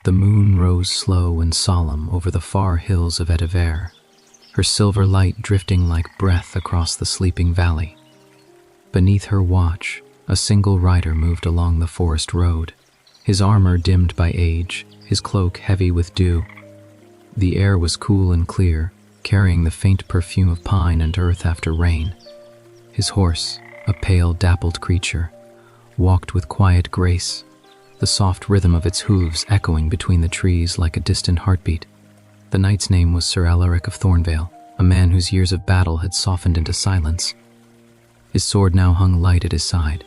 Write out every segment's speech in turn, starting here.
The moon rose slow and solemn over the far hills of Ediver, her silver light drifting like breath across the sleeping valley. Beneath her watch, a single rider moved along the forest road, his armor dimmed by age, his cloak heavy with dew. The air was cool and clear, carrying the faint perfume of pine and earth after rain. His horse, a pale, dappled creature, walked with quiet grace, the soft rhythm of its hooves echoing between the trees like a distant heartbeat. The knight's name was Sir Alaric of Thornvale, a man whose years of battle had softened into silence. His sword now hung light at his side,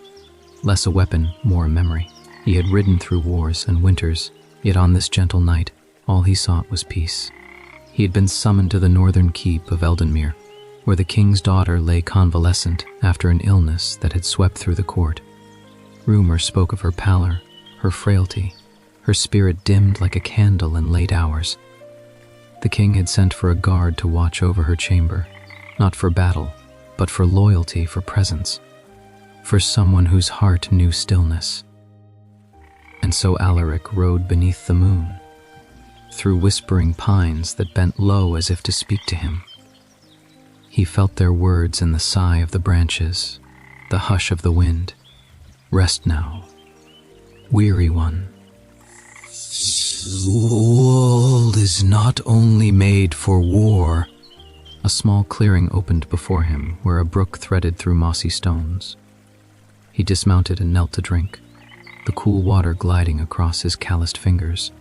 less a weapon, more a memory. He had ridden through wars and winters, yet on this gentle night, all he sought was peace. He had been summoned to the northern keep of Eldenmere, where the king's daughter lay convalescent after an illness that had swept through the court. Rumor spoke of her pallor, her frailty, her spirit dimmed like a candle in late hours. The king had sent for a guard to watch over her chamber, not for battle, but for loyalty, for presence, for someone whose heart knew stillness. And so Alaric rode beneath the moon, through whispering pines that bent low as if to speak to him. He felt their words in the sigh of the branches, the hush of the wind. Rest now, weary one. The world is not only made for war. A small clearing opened before him where a brook threaded through mossy stones. He dismounted and knelt to drink, the cool water gliding across his calloused fingers.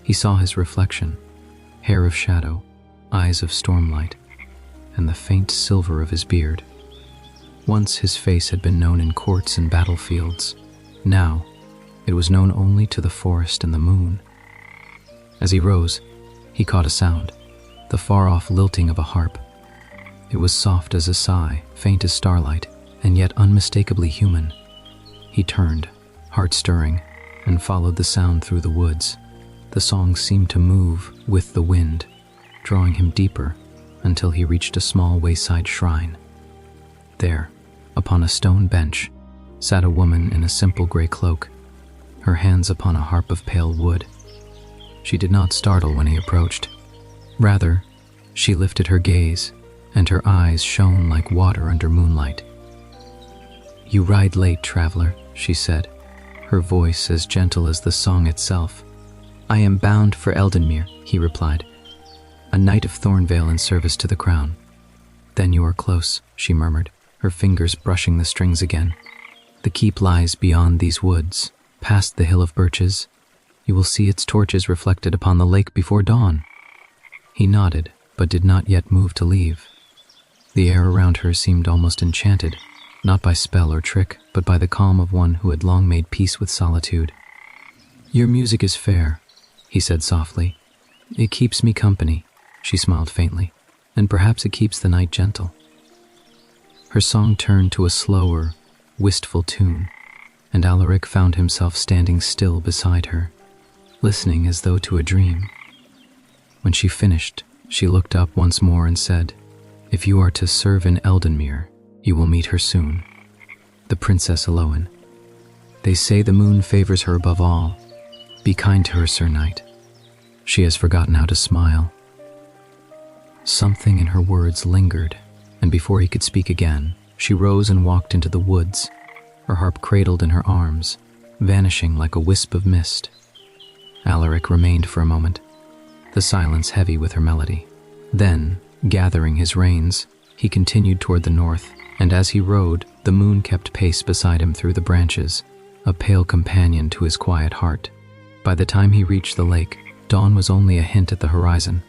He saw his reflection, hair of shadow, eyes of stormlight, and the faint silver of his beard. Once his face had been known in courts and battlefields. Now, it was known only to the forest and the moon. As he rose, he caught a sound, the far-off lilting of a harp. It was soft as a sigh, faint as starlight, and yet unmistakably human. He turned, heart-stirring, and followed the sound through the woods. The song seemed to move with the wind, drawing him deeper until he reached a small wayside shrine. There, upon a stone bench, sat a woman in a simple gray cloak, her hands upon a harp of pale wood. She did not startle when he approached. Rather, she lifted her gaze, and her eyes shone like water under moonlight. "You ride late, traveler," she said, her voice as gentle as the song itself. "I am bound for Eldenmere," he replied, "a knight of Thornvale in service to the crown." "Then you are close," she murmured, her fingers brushing the strings again. "The keep lies beyond these woods, past the hill of birches. You will see its torches reflected upon the lake before dawn." He nodded, but did not yet move to leave. The air around her seemed almost enchanted, not by spell or trick, but by the calm of one who had long made peace with solitude. "Your music is fair," he said softly. "It keeps me company," she smiled faintly, "and perhaps it keeps the night gentle." Her song turned to a slower, wistful tune, and Alaric found himself standing still beside her, listening as though to a dream. When she finished, she looked up once more and said, "If you are to serve in Eldenmere, you will meet her soon. The Princess Eloin. They say the moon favors her above all. Be kind to her, Sir Knight. She has forgotten how to smile." Something in her words lingered, and before he could speak again, she rose and walked into the woods, her harp cradled in her arms, vanishing like a wisp of mist. Alaric remained for a moment, the silence heavy with her melody. Then, gathering his reins, he continued toward the north, and as he rode, the moon kept pace beside him through the branches, a pale companion to his quiet heart. By the time he reached the lake, dawn was only a hint at the horizon.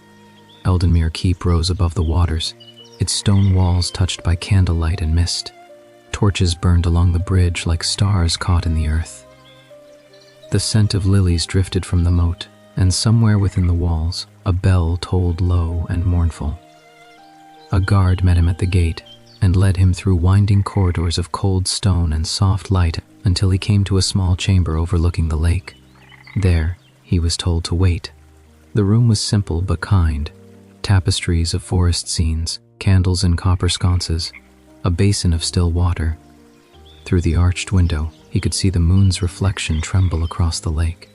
Eldenmere Keep rose above the waters, its stone walls touched by candlelight and mist. Torches burned along the bridge like stars caught in the earth. The scent of lilies drifted from the moat, and somewhere within the walls, a bell tolled low and mournful. A guard met him at the gate and led him through winding corridors of cold stone and soft light until he came to a small chamber overlooking the lake. There, he was told to wait. The room was simple but kind. Tapestries of forest scenes, candles in copper sconces, a basin of still water. Through the arched window, he could see the moon's reflection tremble across the lake.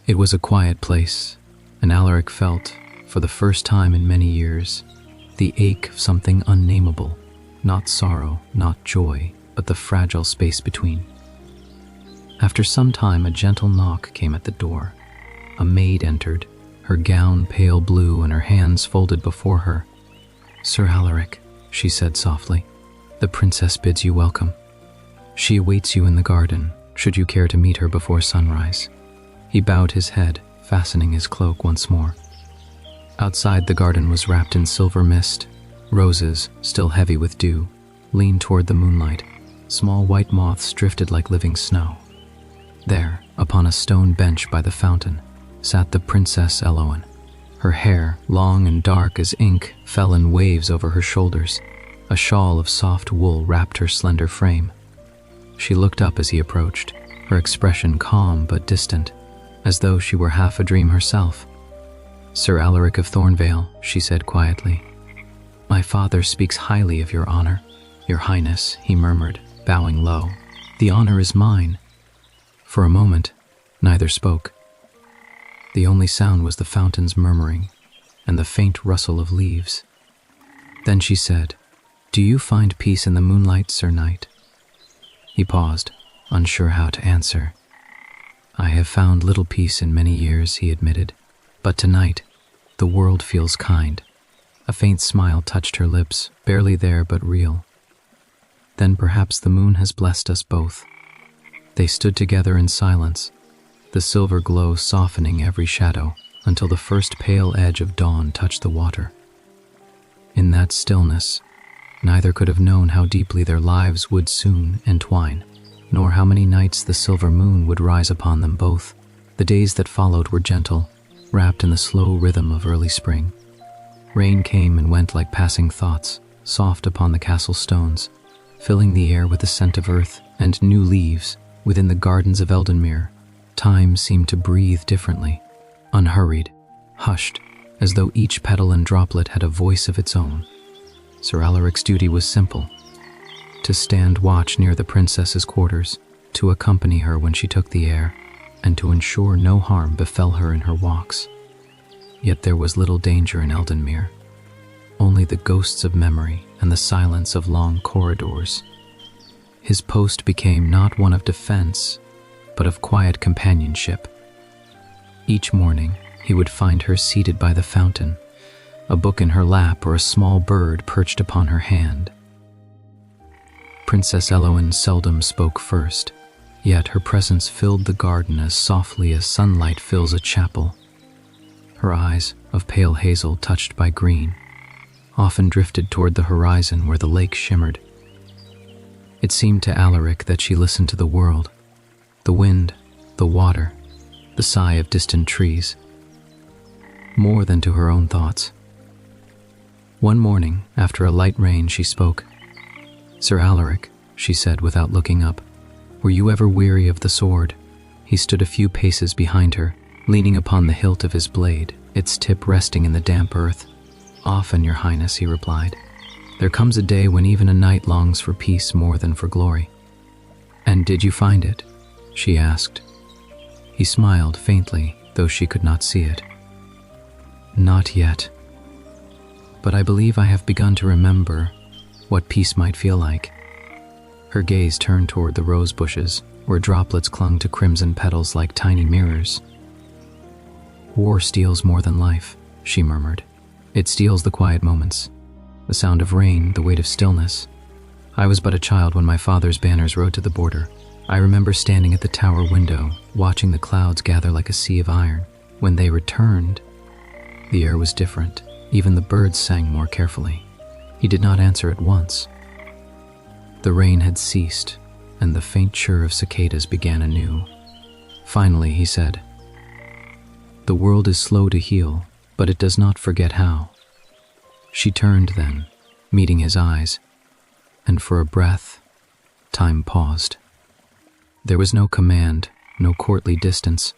It was a quiet place, and Alaric felt, for the first time in many years, the ache of something unnameable, not sorrow, not joy, but the fragile space between. After some time, a gentle knock came at the door. A maid entered, her gown pale blue and her hands folded before her. "Sir Alaric," she said softly, "the princess bids you welcome. She awaits you in the garden, should you care to meet her before sunrise." He bowed his head, fastening his cloak once more. Outside, the garden was wrapped in silver mist. Roses, still heavy with dew, leaned toward the moonlight. Small white moths drifted like living snow. There, upon a stone bench by the fountain, sat the Princess Elowen. Her hair, long and dark as ink, fell in waves over her shoulders. A shawl of soft wool wrapped her slender frame. She looked up as he approached, her expression calm but distant, as though she were half a dream herself. "Sir Alaric of Thornvale," she said quietly, "my father speaks highly of your honor." "Your Highness," he murmured, bowing low, "the honor is mine." For a moment, neither spoke. The only sound was the fountain's murmuring and the faint rustle of leaves. Then she said, "Do you find peace in the moonlight, Sir Knight?" He paused, unsure how to answer. "I have found little peace in many years," he admitted, "but tonight, the world feels kind." A faint smile touched her lips, barely there but real. "Then perhaps the moon has blessed us both." They stood together in silence, the silver glow softening every shadow until the first pale edge of dawn touched the water. In that stillness, neither could have known how deeply their lives would soon entwine, nor how many nights the silver moon would rise upon them both. The days that followed were gentle, wrapped in the slow rhythm of early spring. Rain came and went like passing thoughts, soft upon the castle stones, filling the air with the scent of earth and new leaves. Within the gardens of Eldenmere, time seemed to breathe differently, unhurried, hushed, as though each petal and droplet had a voice of its own. Sir Alaric's duty was simple: to stand watch near the princess's quarters, to accompany her when she took the air, and to ensure no harm befell her in her walks. Yet there was little danger in Eldenmere, only the ghosts of memory and the silence of long corridors. His post became not one of defense, but of quiet companionship. Each morning, he would find her seated by the fountain, a book in her lap or a small bird perched upon her hand. Princess Elowen seldom spoke first, yet her presence filled the garden as softly as sunlight fills a chapel. Her eyes, of pale hazel touched by green, often drifted toward the horizon where the lake shimmered. It seemed to Alaric that she listened to the world, the wind, the water, the sigh of distant trees, more than to her own thoughts. One morning, after a light rain, she spoke. "Sir Alaric," she said without looking up, "were you ever weary of the sword?" He stood a few paces behind her, leaning upon the hilt of his blade, its tip resting in the damp earth. "Often, Your Highness," he replied. "There comes a day when even a knight longs for peace more than for glory." "And did you find it?" she asked. He smiled faintly, though she could not see it. "Not yet. But I believe I have begun to remember what peace might feel like." Her gaze turned toward the rose bushes, where droplets clung to crimson petals like tiny mirrors. "War steals more than life," she murmured. "It steals the quiet moments, the sound of rain, the weight of stillness. I was but a child when my father's banners rode to the border. I remember standing at the tower window, watching the clouds gather like a sea of iron. When they returned, the air was different. Even the birds sang more carefully." He did not answer at once. The rain had ceased, and the faint chirr of cicadas began anew. Finally, he said, "The world is slow to heal, but it does not forget how." She turned then, meeting his eyes, and for a breath, time paused. There was no command, no courtly distance,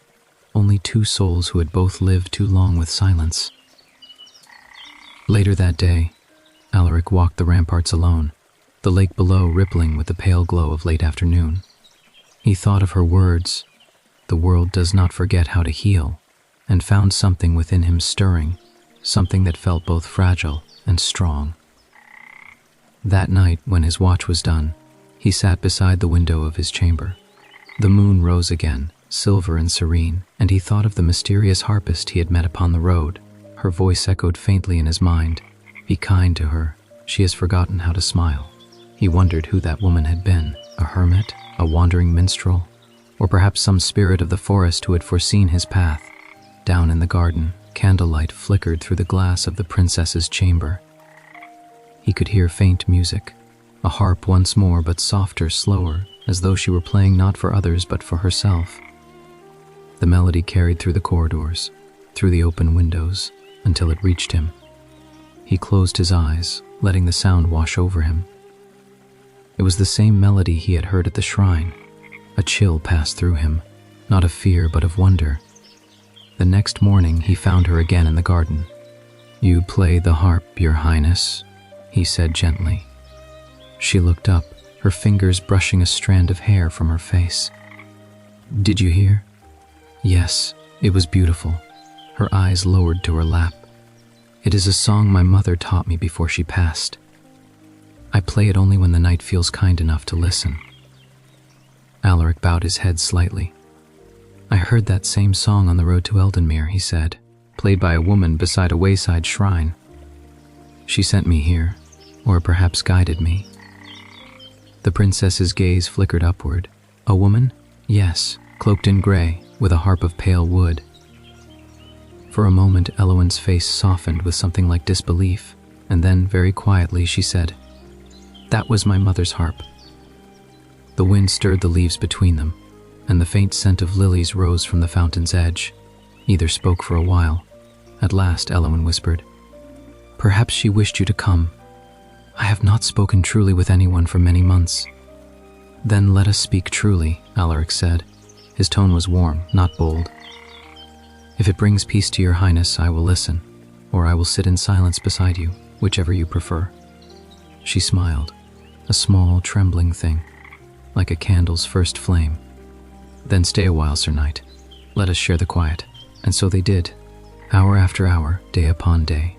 only two souls who had both lived too long with silence. Later that day, Alaric walked the ramparts alone, the lake below rippling with the pale glow of late afternoon. He thought of her words, the world does not forget how to heal, and found something within him stirring, something that felt both fragile and strong. That night, when his watch was done, he sat beside the window of his chamber. The moon rose again, silver and serene, and he thought of the mysterious harpist he had met upon the road. Her voice echoed faintly in his mind. Be kind to her. She has forgotten how to smile. He wondered who that woman had been, a hermit, a wandering minstrel, or perhaps some spirit of the forest who had foreseen his path. Down in the garden, candlelight flickered through the glass of the princess's chamber. He could hear faint music, a harp once more, but softer, slower, as though she were playing not for others but for herself. The melody carried through the corridors, through the open windows, until it reached him. He closed his eyes, letting the sound wash over him. It was the same melody he had heard at the shrine. A chill passed through him, not of fear but of wonder. The next morning he found her again in the garden. "You play the harp, Your Highness," he said gently. She looked up, her fingers brushing a strand of hair from her face. "Did you hear?" "Yes, it was beautiful." Her eyes lowered to her lap. "It is a song my mother taught me before she passed. I play it only when the night feels kind enough to listen." Alaric bowed his head slightly. "I heard that same song on the road to Eldenmere," he said, "played by a woman beside a wayside shrine. She sent me here, or perhaps guided me." The princess's gaze flickered upward. "A woman?" "Yes, cloaked in gray, with a harp of pale wood." For a moment, Eloin's face softened with something like disbelief, and then, very quietly, she said, "That was my mother's harp." The wind stirred the leaves between them, and the faint scent of lilies rose from the fountain's edge. Neither spoke for a while. At last, Eloin whispered, "Perhaps she wished you to come. I have not spoken truly with anyone for many months." "Then let us speak truly," Alaric said. His tone was warm, not bold. "If it brings peace to your highness, I will listen, or I will sit in silence beside you, whichever you prefer." She smiled, a small, trembling thing, like a candle's first flame. "Then stay a while, Sir Knight. Let us share the quiet." And so they did, hour after hour, day upon day.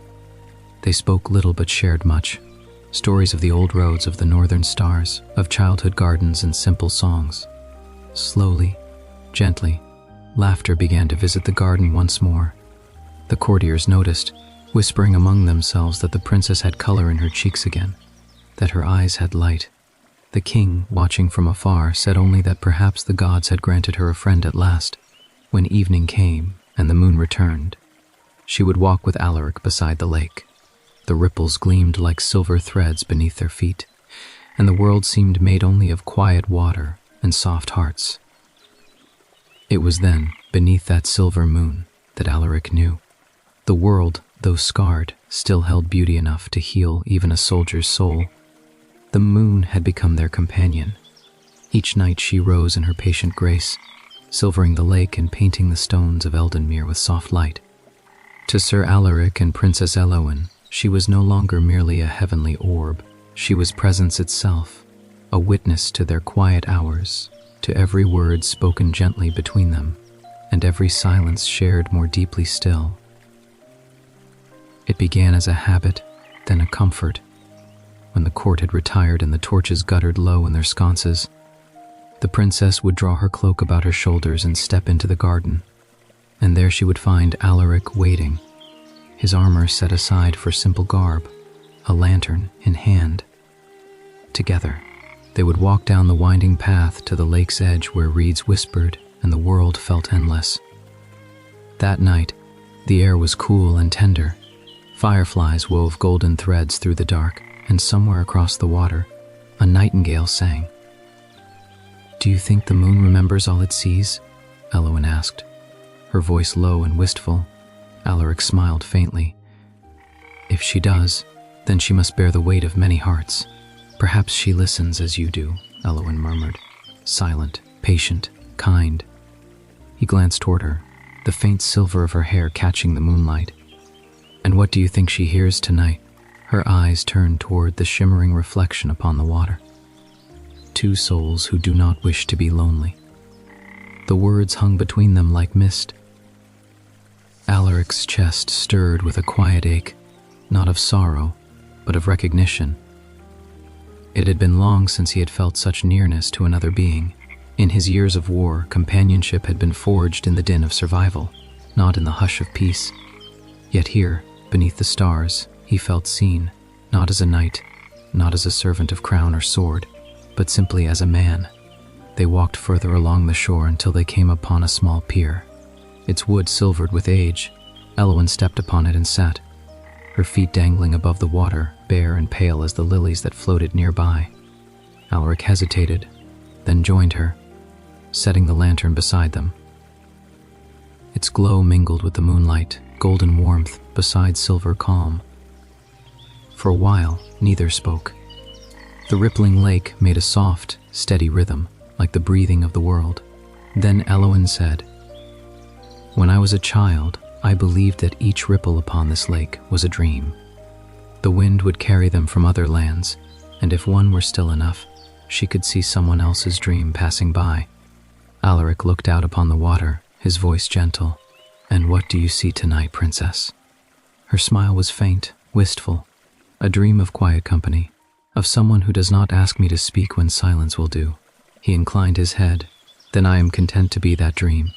They spoke little but shared much. Stories of the old roads, of the northern stars, of childhood gardens and simple songs. Slowly, gently, laughter began to visit the garden once more. The courtiers noticed, whispering among themselves, that the princess had color in her cheeks again, that her eyes had light. The king, watching from afar, said only that perhaps the gods had granted her a friend at last. When evening came and the moon returned, she would walk with Alaric beside the lake. The ripples gleamed like silver threads beneath their feet, and the world seemed made only of quiet water and soft hearts. It was then, beneath that silver moon, that Alaric knew. The world, though scarred, still held beauty enough to heal even a soldier's soul. The moon had become their companion. Each night she rose in her patient grace, silvering the lake and painting the stones of Eldenmere with soft light. To Sir Alaric and Princess Eloin, she was no longer merely a heavenly orb. She was presence itself, a witness to their quiet hours, to every word spoken gently between them, and every silence shared more deeply still. It began as a habit, then a comfort. When the court had retired and the torches guttered low in their sconces, the princess would draw her cloak about her shoulders and step into the garden, and there she would find Alaric waiting, his armor set aside for simple garb, a lantern in hand. Together, they would walk down the winding path to the lake's edge where reeds whispered and the world felt endless. That night, the air was cool and tender. Fireflies wove golden threads through the dark, and somewhere across the water, a nightingale sang. "Do you think the moon remembers all it sees?" Eloin asked, her voice low and wistful. Alaric smiled faintly. "If she does, then she must bear the weight of many hearts. Perhaps she listens as you do," Eloin murmured, silent, patient, kind. He glanced toward her, the faint silver of her hair catching the moonlight. "And what do you think she hears tonight?" Her eyes turned toward the shimmering reflection upon the water. "Two souls who do not wish to be lonely." The words hung between them like mist. Alaric's chest stirred with a quiet ache, not of sorrow, but of recognition. It had been long since he had felt such nearness to another being. In his years of war, companionship had been forged in the din of survival, not in the hush of peace. Yet here, beneath the stars, he felt seen, not as a knight, not as a servant of crown or sword, but simply as a man. They walked further along the shore until they came upon a small pier. Its wood silvered with age. Elowen stepped upon it and sat, her feet dangling above the water, bare and pale as the lilies that floated nearby. Alaric hesitated, then joined her, setting the lantern beside them. Its glow mingled with the moonlight, golden warmth beside silver calm. For a while, neither spoke. The rippling lake made a soft, steady rhythm, like the breathing of the world. Then Elowen said, "When I was a child, I believed that each ripple upon this lake was a dream. The wind would carry them from other lands, and if one were still enough, she could see someone else's dream passing by." Alaric looked out upon the water, his voice gentle. "And what do you see tonight, princess?" Her smile was faint, wistful, a dream of quiet company, of someone who does not ask me to speak when silence will do. He inclined his head. "Then I am content to be that dream."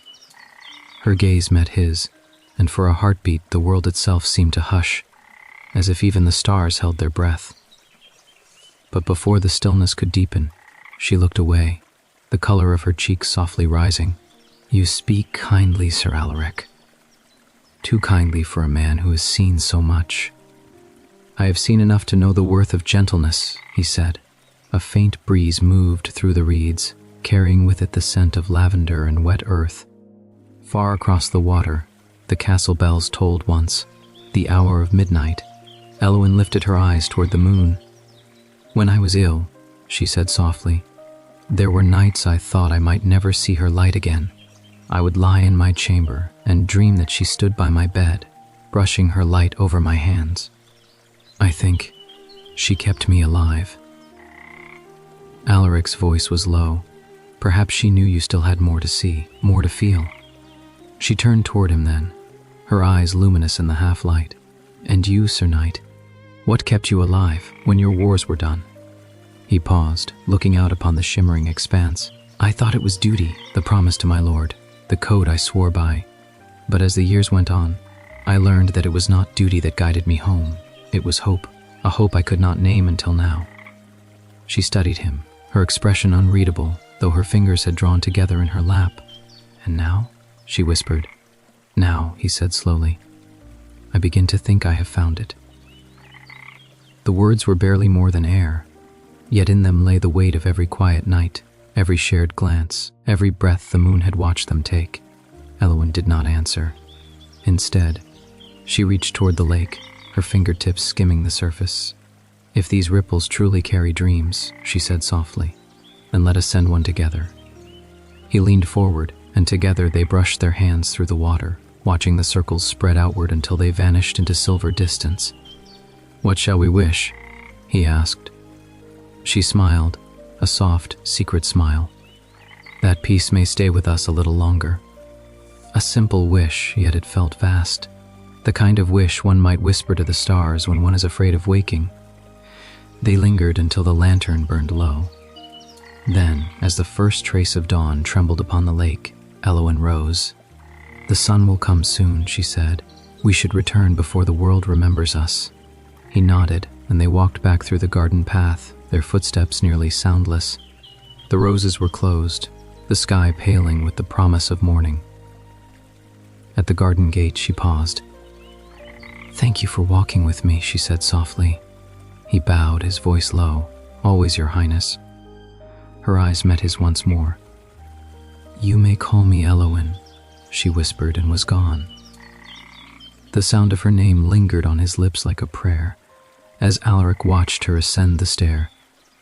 Her gaze met his, and for a heartbeat the world itself seemed to hush, as if even the stars held their breath. But before the stillness could deepen, she looked away, the color of her cheeks softly rising. "You speak kindly, Sir Alaric. Too kindly for a man who has seen so much." "I have seen enough to know the worth of gentleness," he said. A faint breeze moved through the reeds, carrying with it the scent of lavender and wet earth. Far across the water, the castle bells tolled once, the hour of midnight. Elowen lifted her eyes toward the moon. "When I was ill," she said softly, "there were nights I thought I might never see her light again. I would lie in my chamber and dream that she stood by my bed, brushing her light over my hands. I think she kept me alive." Alaric's voice was low. Perhaps she knew you still had more to see, more to feel. She turned toward him then, her eyes luminous in the half-light. "And you, Sir Knight, what kept you alive when your wars were done?" He paused, looking out upon the shimmering expanse. "I thought it was duty, the promise to my lord, the code I swore by. But as the years went on, I learned that it was not duty that guided me home. It was hope, a hope I could not name until now." She studied him, her expression unreadable, though her fingers had drawn together in her lap. "And now?" she whispered. "Now," he said slowly, "I begin to think I have found it." The words were barely more than air, yet in them lay the weight of every quiet night, every shared glance, every breath the moon had watched them take. Elowen did not answer. Instead, she reached toward the lake, her fingertips skimming the surface. "If these ripples truly carry dreams," she said softly, "then let us send one together." He leaned forward, and together they brushed their hands through the water, watching the circles spread outward until they vanished into silver distance. "What shall we wish?" he asked. She smiled, a soft, secret smile. "That peace may stay with us a little longer." A simple wish, yet it felt vast. The kind of wish one might whisper to the stars when one is afraid of waking. They lingered until the lantern burned low. Then, as the first trace of dawn trembled upon the lake, Elowen rose. "The sun will come soon," she said. "We should return before the world remembers us." He nodded, and they walked back through the garden path, their footsteps nearly soundless. The roses were closed, the sky paling with the promise of morning. At the garden gate, she paused. "Thank you for walking with me," she said softly. He bowed, his voice low. "Always, Your Highness." Her eyes met his once more. "You may call me Elowen," she whispered and was gone. The sound of her name lingered on his lips like a prayer. As Alaric watched her ascend the stair,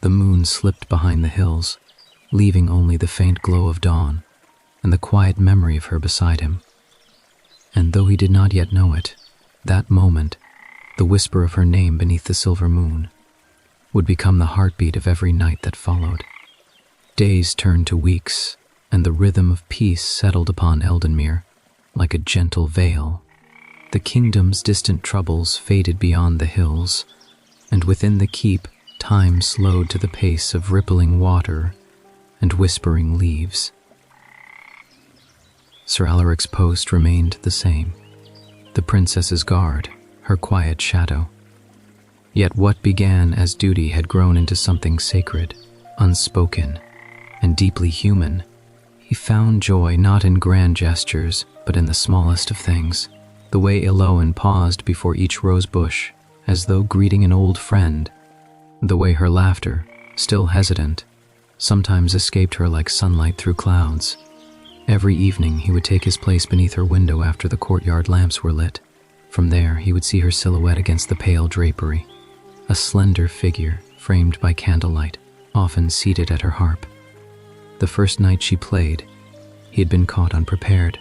the moon slipped behind the hills, leaving only the faint glow of dawn and the quiet memory of her beside him. And though he did not yet know it, that moment, the whisper of her name beneath the silver moon, would become the heartbeat of every night that followed. Days turned to weeks, and the rhythm of peace settled upon Eldenmere like a gentle veil. The kingdom's distant troubles faded beyond the hills, and within the keep, time slowed to the pace of rippling water and whispering leaves. Sir Alaric's post remained the same, the princess's guard, her quiet shadow. Yet what began as duty had grown into something sacred, unspoken, and deeply human. He found joy not in grand gestures, but in the smallest of things. The way Eloan paused before each rose bush, as though greeting an old friend. The way her laughter, still hesitant, sometimes escaped her like sunlight through clouds. Every evening he would take his place beneath her window after the courtyard lamps were lit. From there he would see her silhouette against the pale drapery, a slender figure framed by candlelight, often seated at her harp. The first night she played, he had been caught unprepared.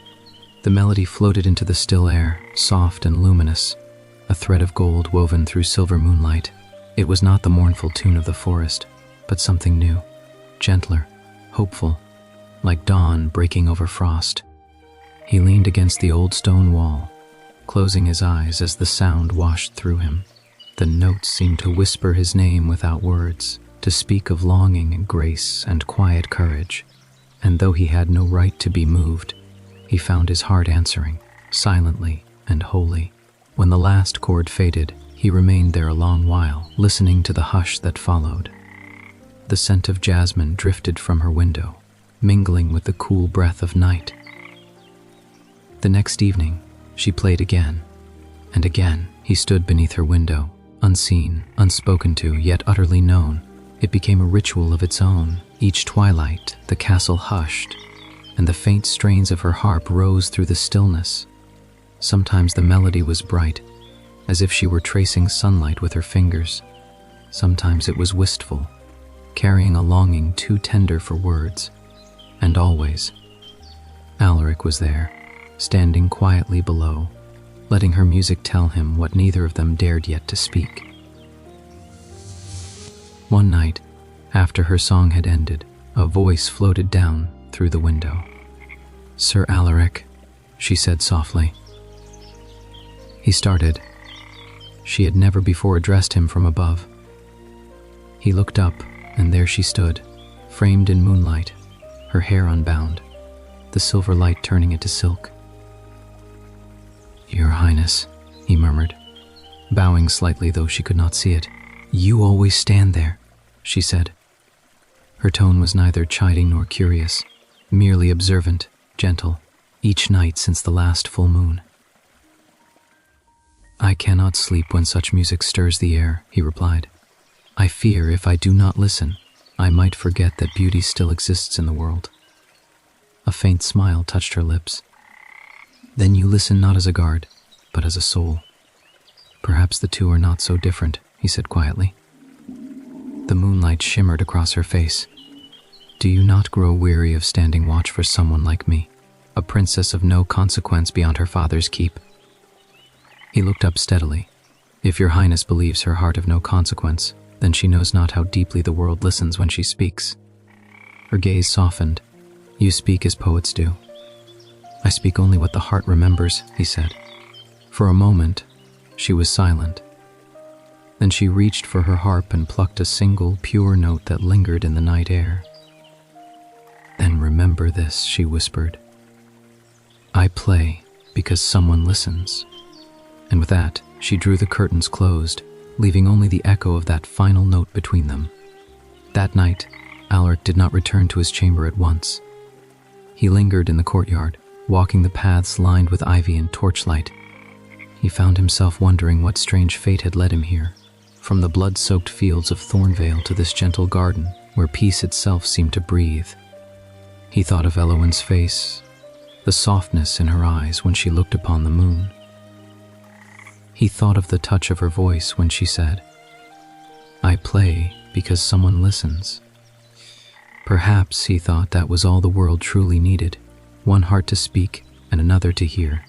The melody floated into the still air, soft and luminous, a thread of gold woven through silver moonlight. It was not the mournful tune of the forest, but something new, gentler, hopeful, like dawn breaking over frost. He leaned against the old stone wall, closing his eyes as the sound washed through him. The notes seemed to whisper his name without words, to speak of longing and grace and quiet courage. And though he had no right to be moved, he found his heart answering, silently and wholly. When the last chord faded, he remained there a long while, listening to the hush that followed. The scent of jasmine drifted from her window, mingling with the cool breath of night. The next evening, she played again, and again he stood beneath her window, unseen, unspoken to, yet utterly known. It became a ritual of its own. Each twilight, the castle hushed, and the faint strains of her harp rose through the stillness. Sometimes the melody was bright, as if she were tracing sunlight with her fingers. Sometimes it was wistful, carrying a longing too tender for words. And always, Alaric was there, standing quietly below, letting her music tell him what neither of them dared yet to speak. One night, after her song had ended, a voice floated down through the window. "Sir Alaric," she said softly. He started. She had never before addressed him from above. He looked up, and there she stood, framed in moonlight, her hair unbound, the silver light turning it to silk. "Your Highness," he murmured, bowing slightly though she could not see it. "You always stand there," she said. Her tone was neither chiding nor curious, merely observant, gentle, each night since the last full moon. "I cannot sleep when such music stirs the air," he replied. "I fear if I do not listen, I might forget that beauty still exists in the world." A faint smile touched her lips. "Then you listen not as a guard, but as a soul. Perhaps the two are not so different," he said quietly. The moonlight shimmered across her face. "Do you not grow weary of standing watch for someone like me, a princess of no consequence beyond her father's keep?" He looked up steadily. "If your Highness believes her heart of no consequence, then she knows not how deeply the world listens when she speaks." Her gaze softened. "You speak as poets do." "I speak only what the heart remembers," he said. For a moment, she was silent. Then she reached for her harp and plucked a single, pure note that lingered in the night air. "Then remember this," she whispered. "I play because someone listens." And with that, she drew the curtains closed, leaving only the echo of that final note between them. That night, Alaric did not return to his chamber at once. He lingered in the courtyard, walking the paths lined with ivy and torchlight. He found himself wondering what strange fate had led him here, from the blood-soaked fields of Thornvale to this gentle garden where peace itself seemed to breathe. He thought of Eloan's face, the softness in her eyes when she looked upon the moon. He thought of the touch of her voice when she said, "I play because someone listens." Perhaps, he thought, that was all the world truly needed, one heart to speak and another to hear.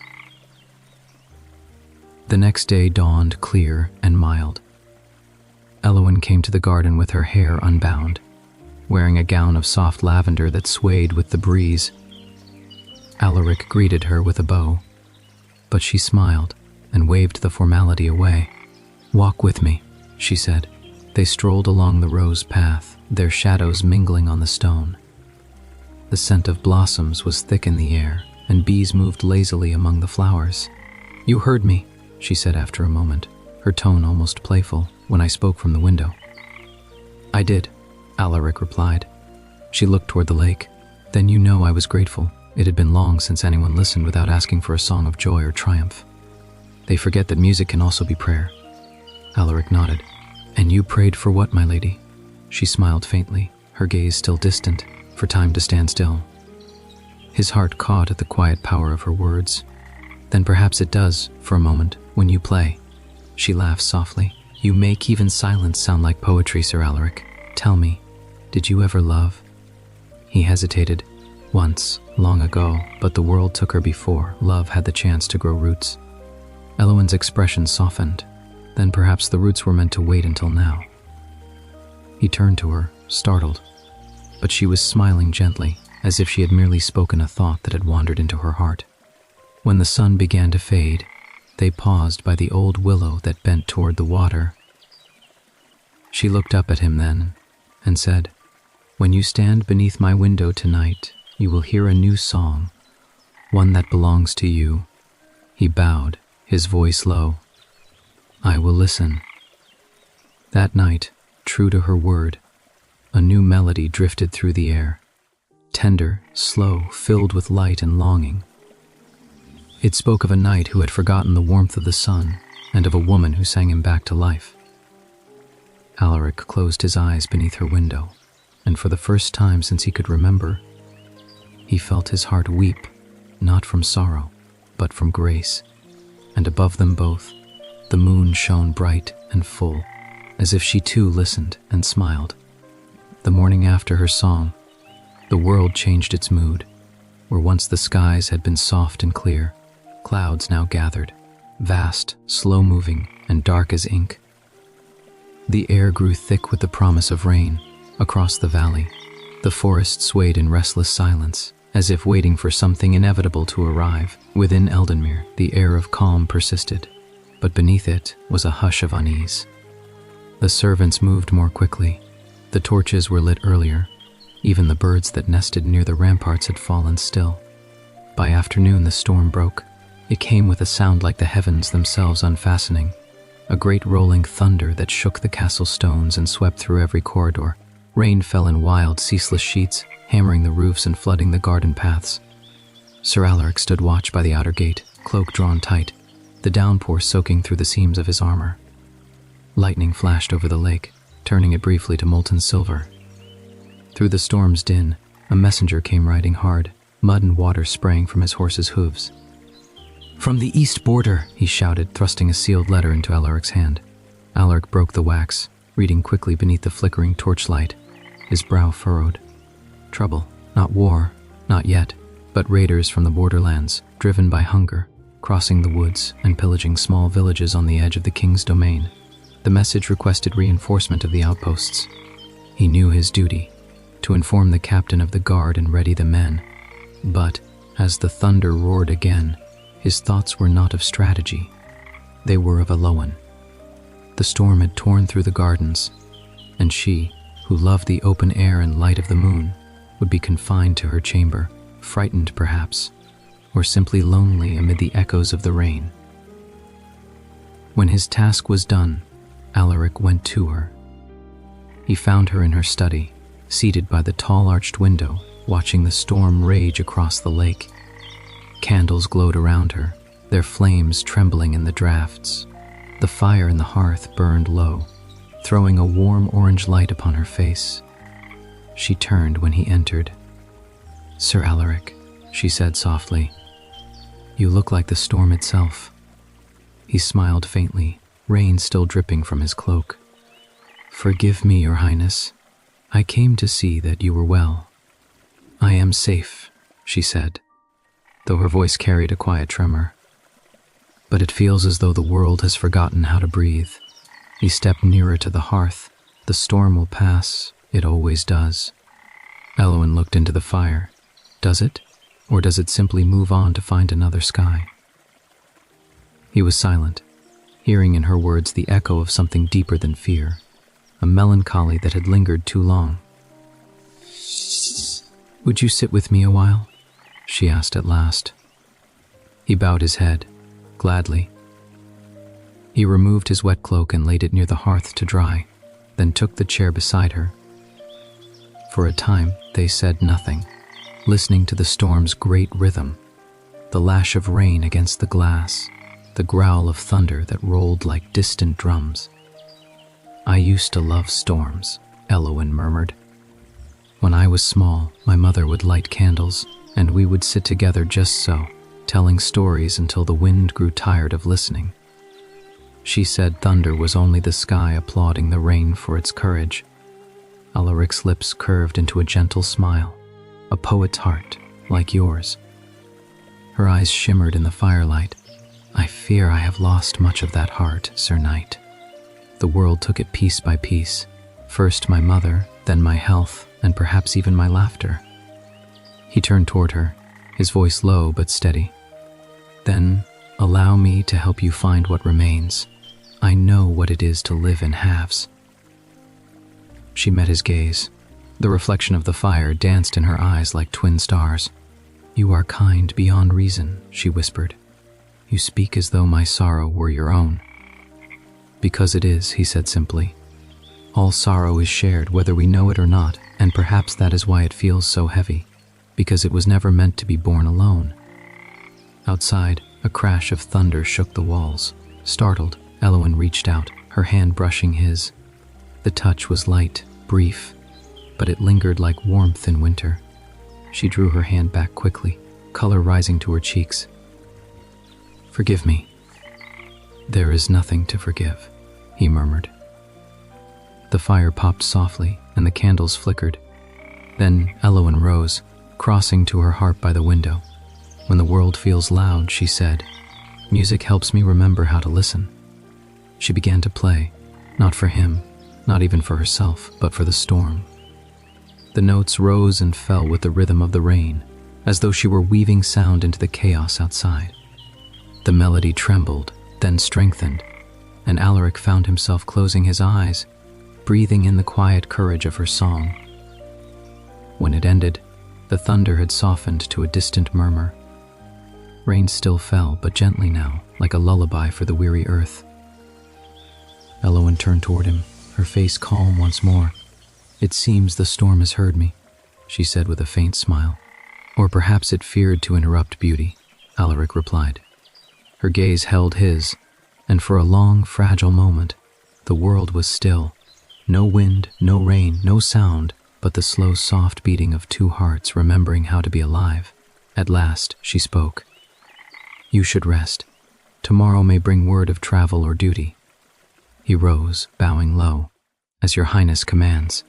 The next day dawned clear and mild. Eloan came to the garden with her hair unbound. wearing a gown of soft lavender that swayed with the breeze. Alaric greeted her with a bow, but she smiled and waved the formality away. "Walk with me," she said. They strolled along the rose path, their shadows mingling on the stone. The scent of blossoms was thick in the air, and bees moved lazily among the flowers. "You heard me," she said after a moment, her tone almost playful, "when I spoke from the window." "I did," Alaric replied. She looked toward the lake. "Then you know I was grateful. It had been long since anyone listened without asking for a song of joy or triumph. They forget that music can also be prayer." Alaric nodded. "And you prayed for what, my lady?" She smiled faintly, her gaze still distant, for time to stand still. His heart caught at the quiet power of her words. "Then perhaps it does, for a moment, when you play." She laughed softly. "You make even silence sound like poetry, Sir Alaric. Tell me, did you ever love?" He hesitated. "Once, long ago, but the world took her before love had the chance to grow roots." Eloin's expression softened. Then perhaps the roots were meant to wait until now. He turned to her, startled, but she was smiling gently, as if she had merely spoken a thought that had wandered into her heart. When the sun began to fade, they paused by the old willow that bent toward the water. She looked up at him then and said, "When you stand beneath my window tonight, you will hear a new song, one that belongs to you." He bowed, his voice low. "I will listen." That night, true to her word, a new melody drifted through the air, tender, slow, filled with light and longing. It spoke of a knight who had forgotten the warmth of the sun and of a woman who sang him back to life. Alaric closed his eyes beneath her window, and for the first time since he could remember, he felt his heart weep, not from sorrow, but from grace. And above them both, the moon shone bright and full, as if she too listened and smiled. The morning after her song, the world changed its mood. Where once the skies had been soft and clear, clouds now gathered, vast, slow-moving, and dark as ink. The air grew thick with the promise of rain. Across the valley, the forest swayed in restless silence, as if waiting for something inevitable to arrive. Within Eldenmere, the air of calm persisted, but beneath it was a hush of unease. The servants moved more quickly. The torches were lit earlier. Even the birds that nested near the ramparts had fallen still. By afternoon, the storm broke. It came with a sound like the heavens themselves unfastening, a great rolling thunder that shook the castle stones and swept through every corridor. Rain fell in wild, ceaseless sheets, hammering the roofs and flooding the garden paths. Sir Alaric stood watch by the outer gate, cloak drawn tight, the downpour soaking through the seams of his armor. Lightning flashed over the lake, turning it briefly to molten silver. Through the storm's din, a messenger came riding hard, mud and water spraying from his horse's hooves. "From the east border," he shouted, thrusting a sealed letter into Alaric's hand. Alaric broke the wax, reading quickly beneath the flickering torchlight, his brow furrowed. Trouble, not war, not yet, but raiders from the borderlands, driven by hunger, crossing the woods and pillaging small villages on the edge of the king's domain. The message requested reinforcement of the outposts. He knew his duty, to inform the captain of the guard and ready the men. But, as the thunder roared again, his thoughts were not of strategy. They were of Eloin. The storm had torn through the gardens, and she, who loved the open air and light of the moon, would be confined to her chamber, frightened perhaps, or simply lonely amid the echoes of the rain. When his task was done, Alaric went to her. He found her in her study, seated by the tall arched window, watching the storm rage across the lake. Candles glowed around her, their flames trembling in the drafts. The fire in the hearth burned low, throwing a warm orange light upon her face. She turned when he entered. "Sir Alaric," she said softly, "you look like the storm itself." He smiled faintly, rain still dripping from his cloak. "Forgive me, Your Highness. I came to see that you were well." "I am safe," she said, though her voice carried a quiet tremor. "But it feels as though the world has forgotten how to breathe." He stepped nearer to the hearth. "The storm will pass, It always does. Elowen looked into the fire. Does it? Or does it simply move on to find another sky? He was silent, hearing in her words the echo of something deeper than fear, a melancholy that had lingered too long. "Would you sit with me a while?" she asked at last. He bowed his head, gladly. He removed his wet cloak and laid it near the hearth to dry, then took the chair beside her. For a time, they said nothing, listening to the storm's great rhythm, the lash of rain against the glass, the growl of thunder that rolled like distant drums. "I used to love storms," Elowen murmured. "When I was small, my mother would light candles, and we would sit together just so, telling stories until the wind grew tired of listening. She said thunder was only the sky applauding the rain for its courage." Alaric's lips curved into a gentle smile, a poet's heart, like yours. Her eyes shimmered in the firelight. "I fear I have lost much of that heart, Sir Knight. The world took it piece by piece, first my mother, then my health, and perhaps even my laughter." He turned toward her, his voice low but steady. "Then allow me to help you find what remains. I know what it is to live in halves." She met his gaze. The reflection of the fire danced in her eyes like twin stars. "You are kind beyond reason," she whispered. "You speak as though my sorrow were your own." "Because it is," he said simply. "All sorrow is shared whether we know it or not, and perhaps that is why it feels so heavy, because it was never meant to be borne alone." Outside, a crash of thunder shook the walls. Startled, Elowen reached out, her hand brushing his. The touch was light, brief, but it lingered like warmth in winter. She drew her hand back quickly, color rising to her cheeks. "Forgive me." "There is nothing to forgive," he murmured. The fire popped softly, and the candles flickered. Then Elowen rose, crossing to her harp by the window. "When the world feels loud," she said, "music helps me remember how to listen." She began to play, not for him, not even for herself, but for the storm. The notes rose and fell with the rhythm of the rain, as though she were weaving sound into the chaos outside. The melody trembled, then strengthened, and Alaric found himself closing his eyes, breathing in the quiet courage of her song. When it ended, the thunder had softened to a distant murmur. Rain still fell, but gently now, like a lullaby for the weary earth. Elowen turned toward him, her face calm once more. "It seems the storm has heard me," she said with a faint smile. "Or perhaps it feared to interrupt beauty," Alaric replied. Her gaze held his, and for a long, fragile moment, the world was still. No wind, no rain, no sound, but the slow, soft beating of two hearts remembering how to be alive. At last, she spoke. "You should rest. Tomorrow may bring word of travel or duty." He rose, bowing low, "As your highness commands."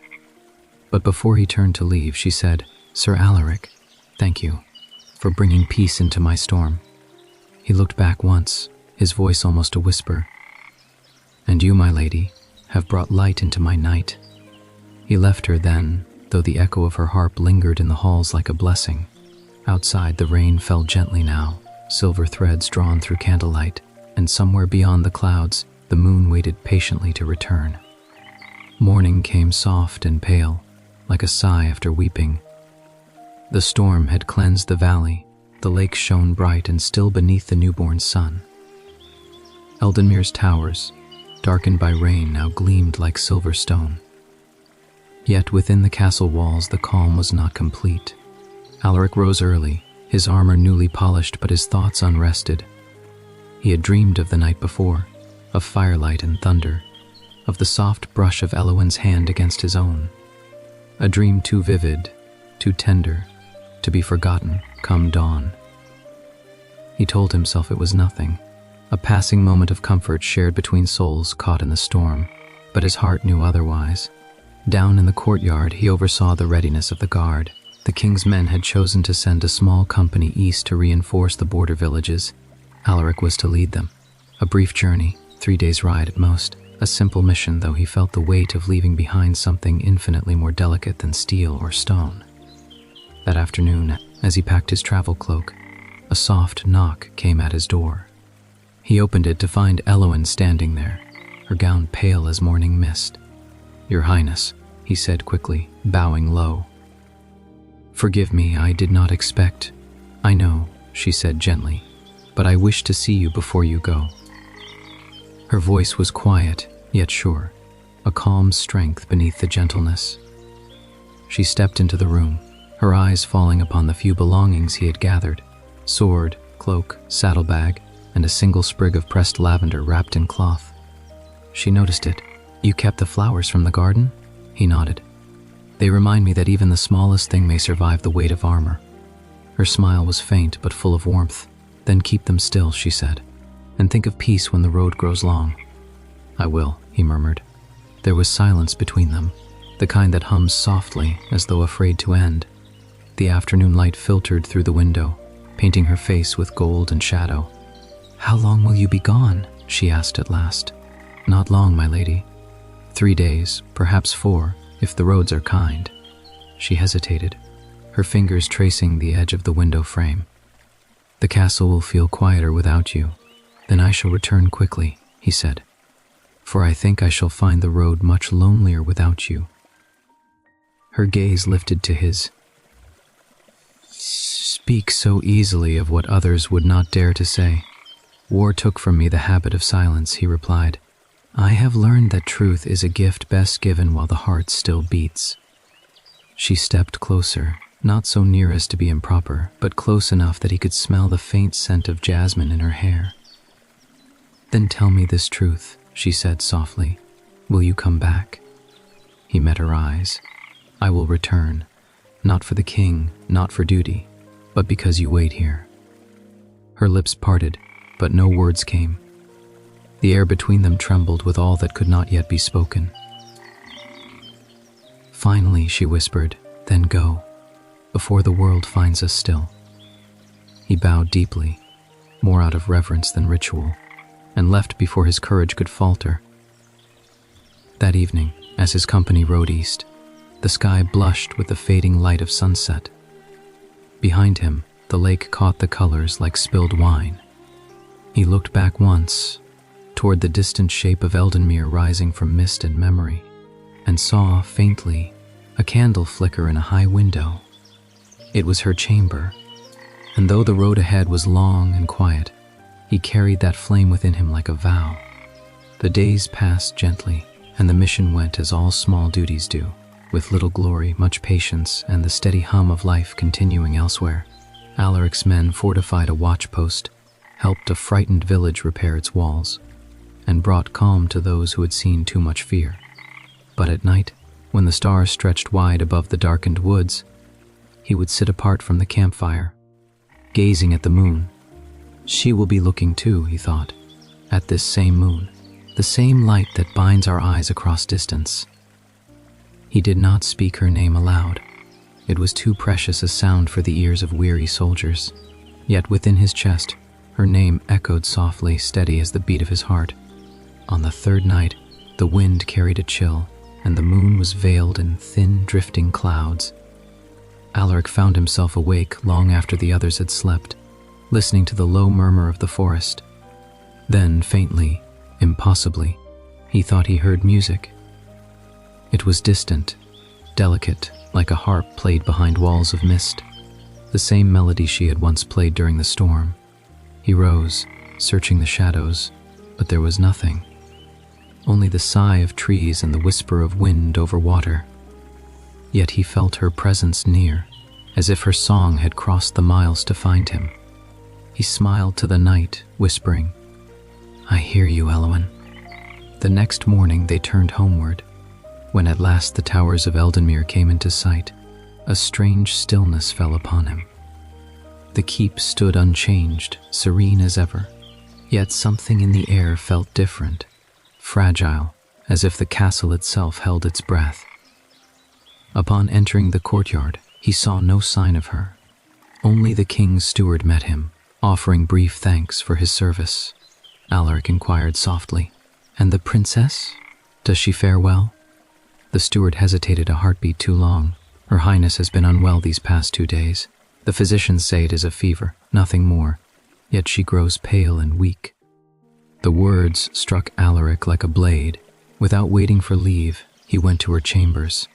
But before he turned to leave, she said, "Sir Alaric, thank you for bringing peace into my storm." He looked back once, his voice almost a whisper. "And you, my lady, have brought light into my night." He left her then, though the echo of her harp lingered in the halls like a blessing. Outside, the rain fell gently now, silver threads drawn through candlelight, and somewhere beyond the clouds, the moon waited patiently to return. Morning came soft and pale, like a sigh after weeping. The storm had cleansed the valley, the lake shone bright and still beneath the newborn sun. Eldenmere's towers, darkened by rain, now gleamed like silver stone. Yet within the castle walls the calm was not complete. Alaric rose early, his armor newly polished but his thoughts unrested. He had dreamed of the night before, of firelight and thunder, of the soft brush of Elowen's hand against his own. A dream too vivid, too tender, to be forgotten come dawn. He told himself it was nothing, a passing moment of comfort shared between souls caught in the storm, but his heart knew otherwise. Down in the courtyard he oversaw the readiness of the guard. The king's men had chosen to send a small company east to reinforce the border villages. Alaric was to lead them. A brief journey, 3 days' ride at most, A simple mission, though he felt the weight of leaving behind something infinitely more delicate than steel or stone. That afternoon, as he packed his travel cloak, a soft knock came at his door. He opened it to find Elowen standing there, her gown pale as morning mist. "Your Highness," he said quickly, bowing low. "Forgive me, I did not expect—" "I know," she said gently, "but I wish to see you before you go." Her voice was quiet, yet sure, a calm strength beneath the gentleness. She stepped into the room, her eyes falling upon the few belongings he had gathered: sword, cloak, saddlebag, and a single sprig of pressed lavender wrapped in cloth. She noticed it. "You kept the flowers from the garden?" He nodded. "They remind me that even the smallest thing may survive the weight of armor." Her smile was faint but full of warmth. "Then keep them still," she said, "and think of peace when the road grows long." "I will," he murmured. There was silence between them, the kind that hums softly as though afraid to end. The afternoon light filtered through the window, painting her face with gold and shadow. "How long will you be gone?" she asked at last. "Not long, my lady. 3 days, perhaps 4, if the roads are kind." She hesitated, her fingers tracing the edge of the window frame. "The castle will feel quieter without you. Then I shall return quickly," he said, "for I think I shall find the road much lonelier without you." Her gaze lifted to his. "Speak so easily of what others would not dare to say." "War took from me the habit of silence," he replied. "I have learned that truth is a gift best given while the heart still beats." She stepped closer, not so near as to be improper, but close enough that he could smell the faint scent of jasmine in her hair. "Then tell me this truth," she said softly. "Will you come back?" He met her eyes. "I will return, not for the king, not for duty, but because you wait here." Her lips parted, but no words came. The air between them trembled with all that could not yet be spoken. "Finally," she whispered, "then go, before the world finds us still." He bowed deeply, more out of reverence than ritual, and left before his courage could falter. That evening, as his company rode east, the sky blushed with the fading light of sunset. Behind him, the lake caught the colors like spilled wine. He looked back once, toward the distant shape of Eldenmere rising from mist and memory, and saw, faintly, a candle flicker in a high window. It was her chamber, and though the road ahead was long and quiet, he carried that flame within him like a vow. The days passed gently, and the mission went as all small duties do, with little glory, much patience, and the steady hum of life continuing elsewhere. Alaric's men fortified a watch-post, helped a frightened village repair its walls, and brought calm to those who had seen too much fear. But at night, when the stars stretched wide above the darkened woods, he would sit apart from the campfire, gazing at the moon. She will be looking too, he thought, at this same moon, the same light that binds our eyes across distance. He did not speak her name aloud. It was too precious a sound for the ears of weary soldiers. Yet within his chest, her name echoed softly, steady as the beat of his heart. On the third night, the wind carried a chill, and the moon was veiled in thin, drifting clouds. Alaric found himself awake long after the others had slept, listening to the low murmur of the forest. Then, faintly, impossibly, he thought he heard music. It was distant, delicate, like a harp played behind walls of mist, the same melody she had once played during the storm. He rose, searching the shadows, but there was nothing. Only the sigh of trees and the whisper of wind over water. Yet he felt her presence near, as if her song had crossed the miles to find him. He smiled to the night, whispering, "I hear you, Elowen." The next morning they turned homeward. When at last the towers of Eldenmere came into sight, a strange stillness fell upon him. The keep stood unchanged, serene as ever, yet something in the air felt different, fragile, as if the castle itself held its breath. Upon entering the courtyard, he saw no sign of her. Only the king's steward met him, offering brief thanks for his service. Alaric inquired softly, And the princess? Does she fare well? The steward hesitated a heartbeat too long. Her Highness has been unwell these past 2 days. The physicians say it is a fever, nothing more. Yet she grows pale and weak. The words struck Alaric like a blade. Without waiting for leave, he went to her chambers.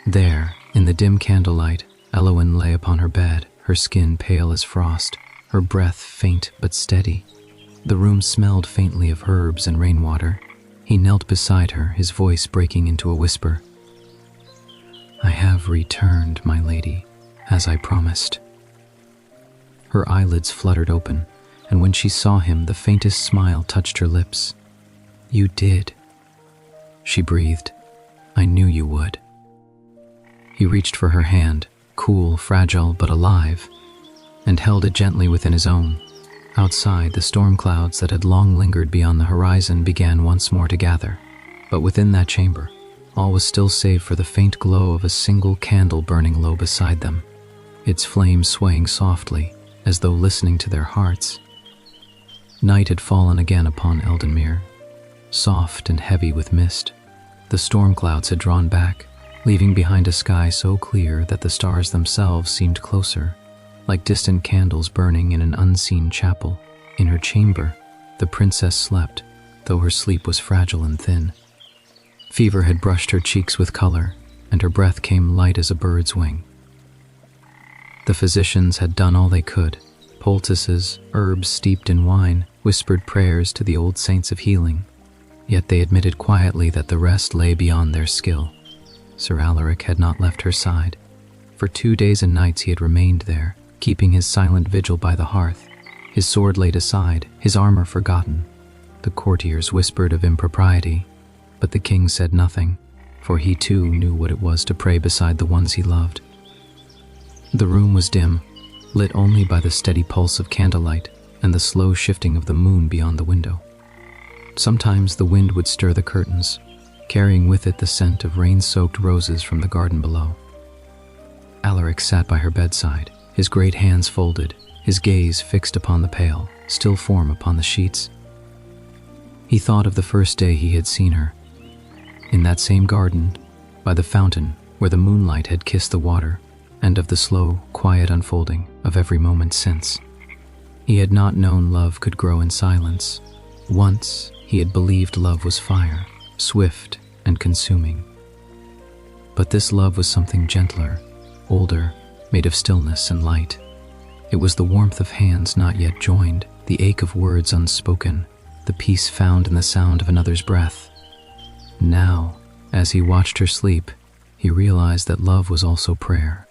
There, in the dim candlelight, Elowen lay upon her bed, her skin pale as frost, her breath faint but steady. The room smelled faintly of herbs and rainwater. He knelt beside her, his voice breaking into a whisper. "I have returned, my lady, as I promised." Her eyelids fluttered open, and when she saw him, the faintest smile touched her lips. "You did," she breathed. "I knew you would." He reached for her hand, cool, fragile, but alive, and held it gently within his own. Outside, the storm clouds that had long lingered beyond the horizon began once more to gather. But within that chamber, all was still save for the faint glow of a single candle burning low beside them, its flame swaying softly, as though listening to their hearts. Night had fallen again upon Eldenmere, soft and heavy with mist. The storm clouds had drawn back, leaving behind a sky so clear that the stars themselves seemed closer, like distant candles burning in an unseen chapel. In her chamber, the princess slept, though her sleep was fragile and thin. Fever had brushed her cheeks with color, and her breath came light as a bird's wing. The physicians had done all they could. Poultices, herbs steeped in wine, whispered prayers to the old saints of healing. Yet they admitted quietly that the rest lay beyond their skill. Sir Alaric had not left her side. For 2 days and nights he had remained there, keeping his silent vigil by the hearth, his sword laid aside, his armor forgotten. The courtiers whispered of impropriety, but the king said nothing, for he too knew what it was to pray beside the ones he loved. The room was dim, lit only by the steady pulse of candlelight and the slow shifting of the moon beyond the window. Sometimes the wind would stir the curtains, carrying with it the scent of rain-soaked roses from the garden below. Alaric sat by her bedside, his great hands folded, his gaze fixed upon the pale, still form upon the sheets. He thought of the first day he had seen her, in that same garden, by the fountain where the moonlight had kissed the water, and of the slow, quiet unfolding of every moment since. He had not known love could grow in silence. Once, he had believed love was fire, swift and consuming. But this love was something gentler, older, made of stillness and light. It was the warmth of hands not yet joined, the ache of words unspoken, the peace found in the sound of another's breath. Now, as he watched her sleep, he realized that love was also prayer,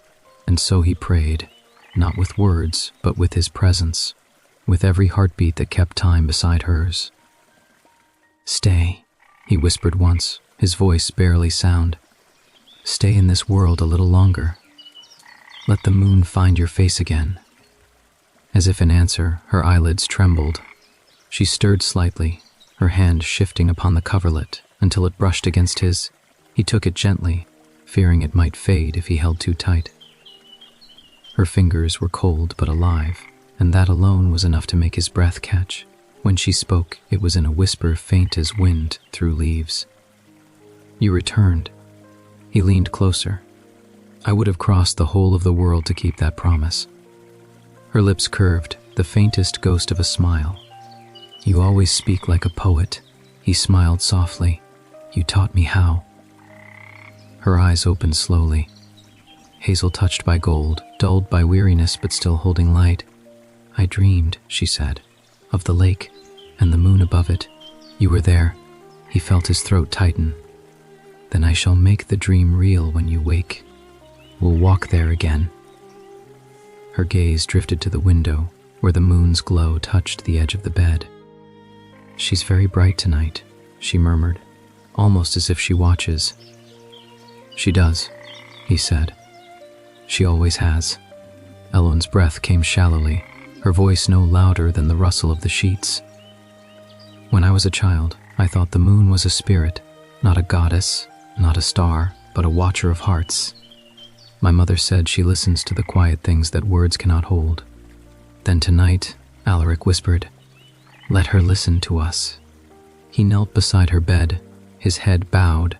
and so he prayed, not with words, but with his presence, with every heartbeat that kept time beside hers. "Stay," he whispered once, his voice barely sound. "Stay in this world a little longer. Let the moon find your face again." As if in answer, her eyelids trembled. She stirred slightly, her hand shifting upon the coverlet until it brushed against his. He took it gently, fearing it might fade if he held too tight. Her fingers were cold but alive, and that alone was enough to make his breath catch. When she spoke, it was in a whisper faint as wind through leaves. "You returned." He leaned closer. "I would have crossed the whole of the world to keep that promise." Her lips curved, the faintest ghost of a smile. "You always speak like a poet." He smiled softly. "You taught me how." Her eyes opened slowly, hazel touched by gold, dulled by weariness but still holding light. "I dreamed," she said, "of the lake and the moon above it. You were there." He felt his throat tighten. "Then I shall make the dream real when you wake. We'll walk there again." Her gaze drifted to the window, where the moon's glow touched the edge of the bed. "She's very bright tonight," she murmured, almost as if she watches. "She does," he said. "She always has." Ellen's breath came shallowly, her voice no louder than the rustle of the sheets. "When I was a child, I thought the moon was a spirit, not a goddess, not a star, but a watcher of hearts. My mother said she listens to the quiet things that words cannot hold. Then tonight," Alaric whispered, "let her listen to us." He knelt beside her bed, his head bowed,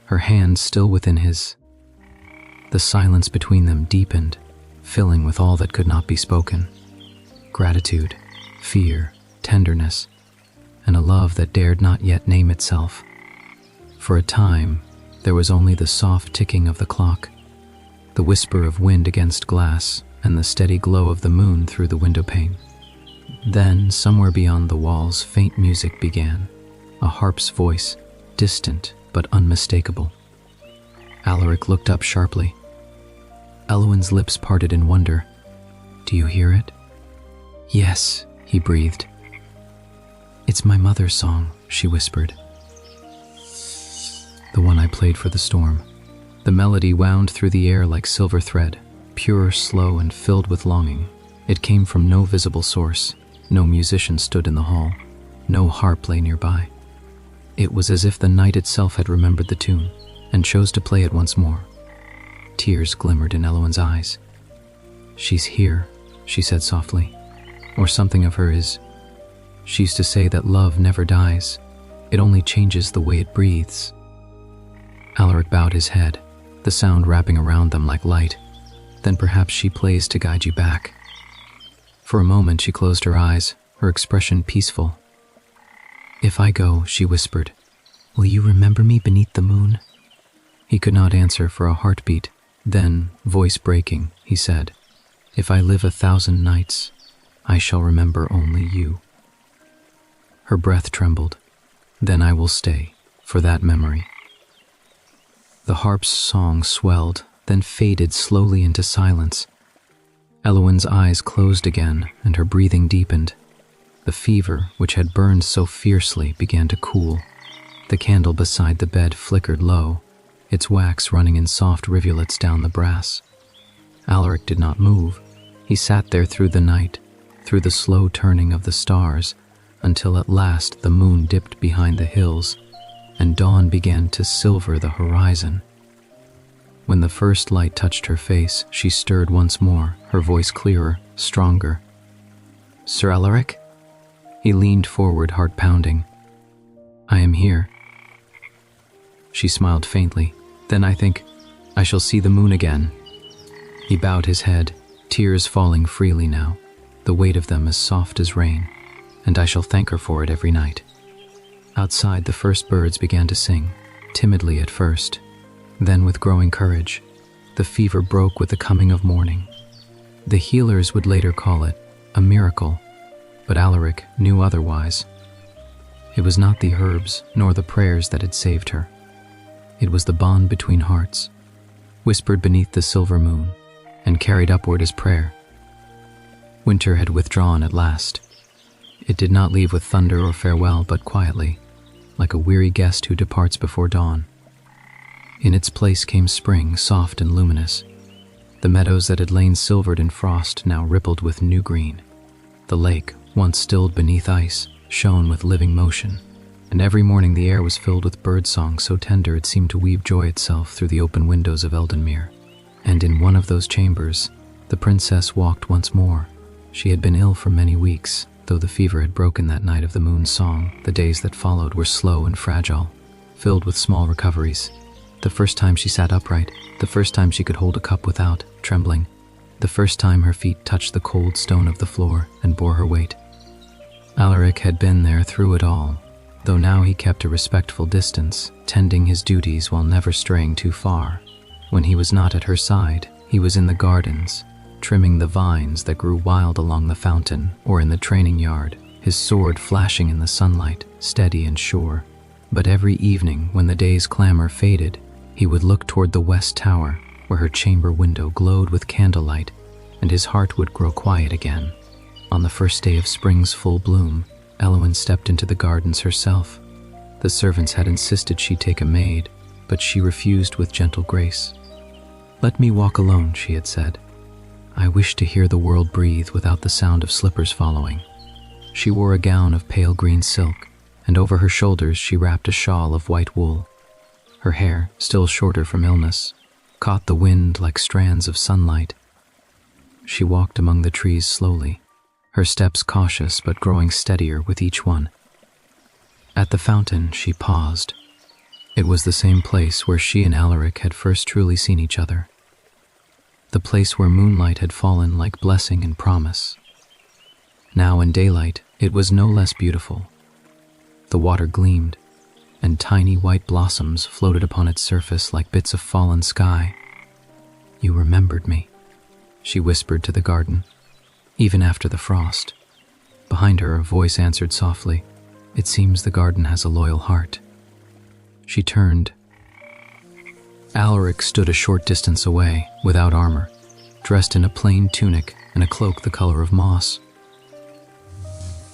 her hand still within his. The silence between them deepened, filling with all that could not be spoken. Gratitude, fear, tenderness, and a love that dared not yet name itself. For a time, there was only the soft ticking of the clock, the whisper of wind against glass, and the steady glow of the moon through the window pane. Then, somewhere beyond the walls, faint music began, a harp's voice, distant but unmistakable. Alaric looked up sharply. Eloin's lips parted in wonder. "Do you hear it?" "Yes," he breathed. "It's my mother's song," she whispered. "The one I played for the storm." The melody wound through the air like silver thread, pure, slow, and filled with longing. It came from no visible source. No musician stood in the hall. No harp lay nearby. It was as if the night itself had remembered the tune and chose to play it once more. Tears glimmered in Eloin's eyes. "She's here," she said softly. "Or something of her is. She used to say that love never dies. It only changes the way it breathes." Alaric bowed his head, the sound wrapping around them like light. "Then perhaps she plays to guide you back." For a moment she closed her eyes, her expression peaceful. "If I go," she whispered, "will you remember me beneath the moon?" He could not answer for a heartbeat. Then, voice breaking, he said, "If I live 1,000 nights, I shall remember only you." Her breath trembled. "Then I will stay, for that memory." The harp's song swelled, then faded slowly into silence. Eloin's eyes closed again, and her breathing deepened. The fever, which had burned so fiercely, began to cool. The candle beside the bed flickered low, its wax running in soft rivulets down the brass. Alaric did not move. He sat there through the night, through the slow turning of the stars, until at last the moon dipped behind the hills, and dawn began to silver the horizon. When the first light touched her face, she stirred once more, her voice clearer, stronger. "Sir Alaric?" He leaned forward, heart pounding. "I am here." She smiled faintly. "Then I think I shall see the moon again." He bowed his head, tears falling freely now, the weight of them as soft as rain, "and I shall thank her for it every night." Outside, the first birds began to sing, timidly at first. Then, with growing courage, the fever broke with the coming of morning. The healers would later call it a miracle, but Alaric knew otherwise. It was not the herbs nor the prayers that had saved her. It was the bond between hearts, whispered beneath the silver moon and carried upward as prayer. Winter had withdrawn at last. It did not leave with thunder or farewell, but quietly, like a weary guest who departs before dawn. In its place came spring, soft and luminous. The meadows that had lain silvered in frost now rippled with new green. The lake, once stilled beneath ice, shone with living motion, and every morning the air was filled with birdsong so tender it seemed to weave joy itself through the open windows of Eldenmere. And in one of those chambers, the princess walked once more. She had been ill for many weeks, though the fever had broken that night of the moon's song. The days that followed were slow and fragile, filled with small recoveries. The first time she sat upright, the first time she could hold a cup without trembling, the first time her feet touched the cold stone of the floor and bore her weight. Alaric had been there through it all, though now he kept a respectful distance, tending his duties while never straying too far. When he was not at her side, he was in the gardens, trimming the vines that grew wild along the fountain, or in the training yard, his sword flashing in the sunlight, steady and sure. But every evening, when the day's clamor faded, he would look toward the west tower, where her chamber window glowed with candlelight, and his heart would grow quiet again. On the first day of spring's full bloom, Eloin stepped into the gardens herself. The servants had insisted she take a maid, but she refused with gentle grace. "Let me walk alone," she had said. "I wish to hear the world breathe without the sound of slippers following." She wore a gown of pale green silk, and over her shoulders she wrapped a shawl of white wool. Her hair, still shorter from illness, caught the wind like strands of sunlight. She walked among the trees slowly, her steps cautious but growing steadier with each one. At the fountain, she paused. It was the same place where she and Alaric had first truly seen each other. The place where moonlight had fallen like blessing and promise. Now in daylight, it was no less beautiful. The water gleamed, and tiny white blossoms floated upon its surface like bits of fallen sky. "You remembered me," she whispered to the garden, even after the frost. Behind her, a voice answered softly, "It seems the garden has a loyal heart." She turned. Alaric stood a short distance away, without armor, dressed in a plain tunic and a cloak the color of moss.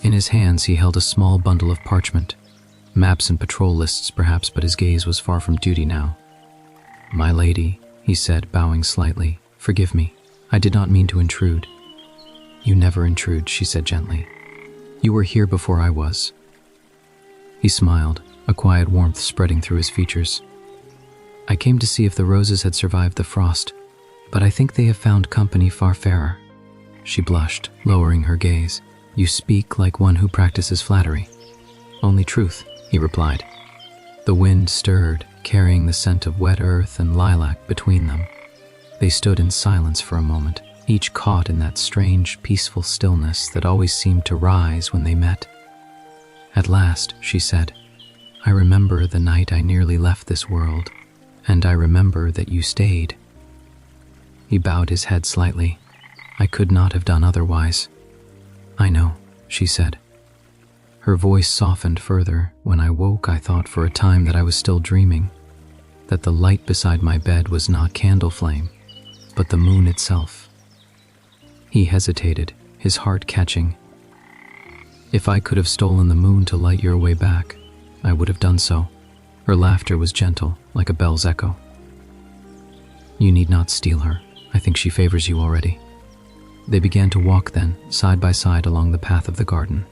In his hands he held a small bundle of parchment, maps and patrol lists perhaps, but his gaze was far from duty now. "My lady," he said, bowing slightly, "forgive me. I did not mean to intrude." "You never intrude," she said gently. "You were here before I was." He smiled, a quiet warmth spreading through his features. "I came to see if the roses had survived the frost, but I think they have found company far fairer." She blushed, lowering her gaze. "You speak like one who practices flattery." "Only truth," he replied. The wind stirred, carrying the scent of wet earth and lilac between them. They stood in silence for a moment, each caught in that strange, peaceful stillness that always seemed to rise when they met. At last, she said, "I remember the night I nearly left this world, and I remember that you stayed." He bowed his head slightly. "I could not have done otherwise." "I know," she said. Her voice softened further. "When I woke, I thought for a time that I was still dreaming, that the light beside my bed was not candle flame, but the moon itself." He hesitated, his heart catching. "If I could have stolen the moon to light your way back, I would have done so." Her laughter was gentle, like a bell's echo. "You need not steal her. I think she favors you already." They began to walk then, side by side along the path of the garden.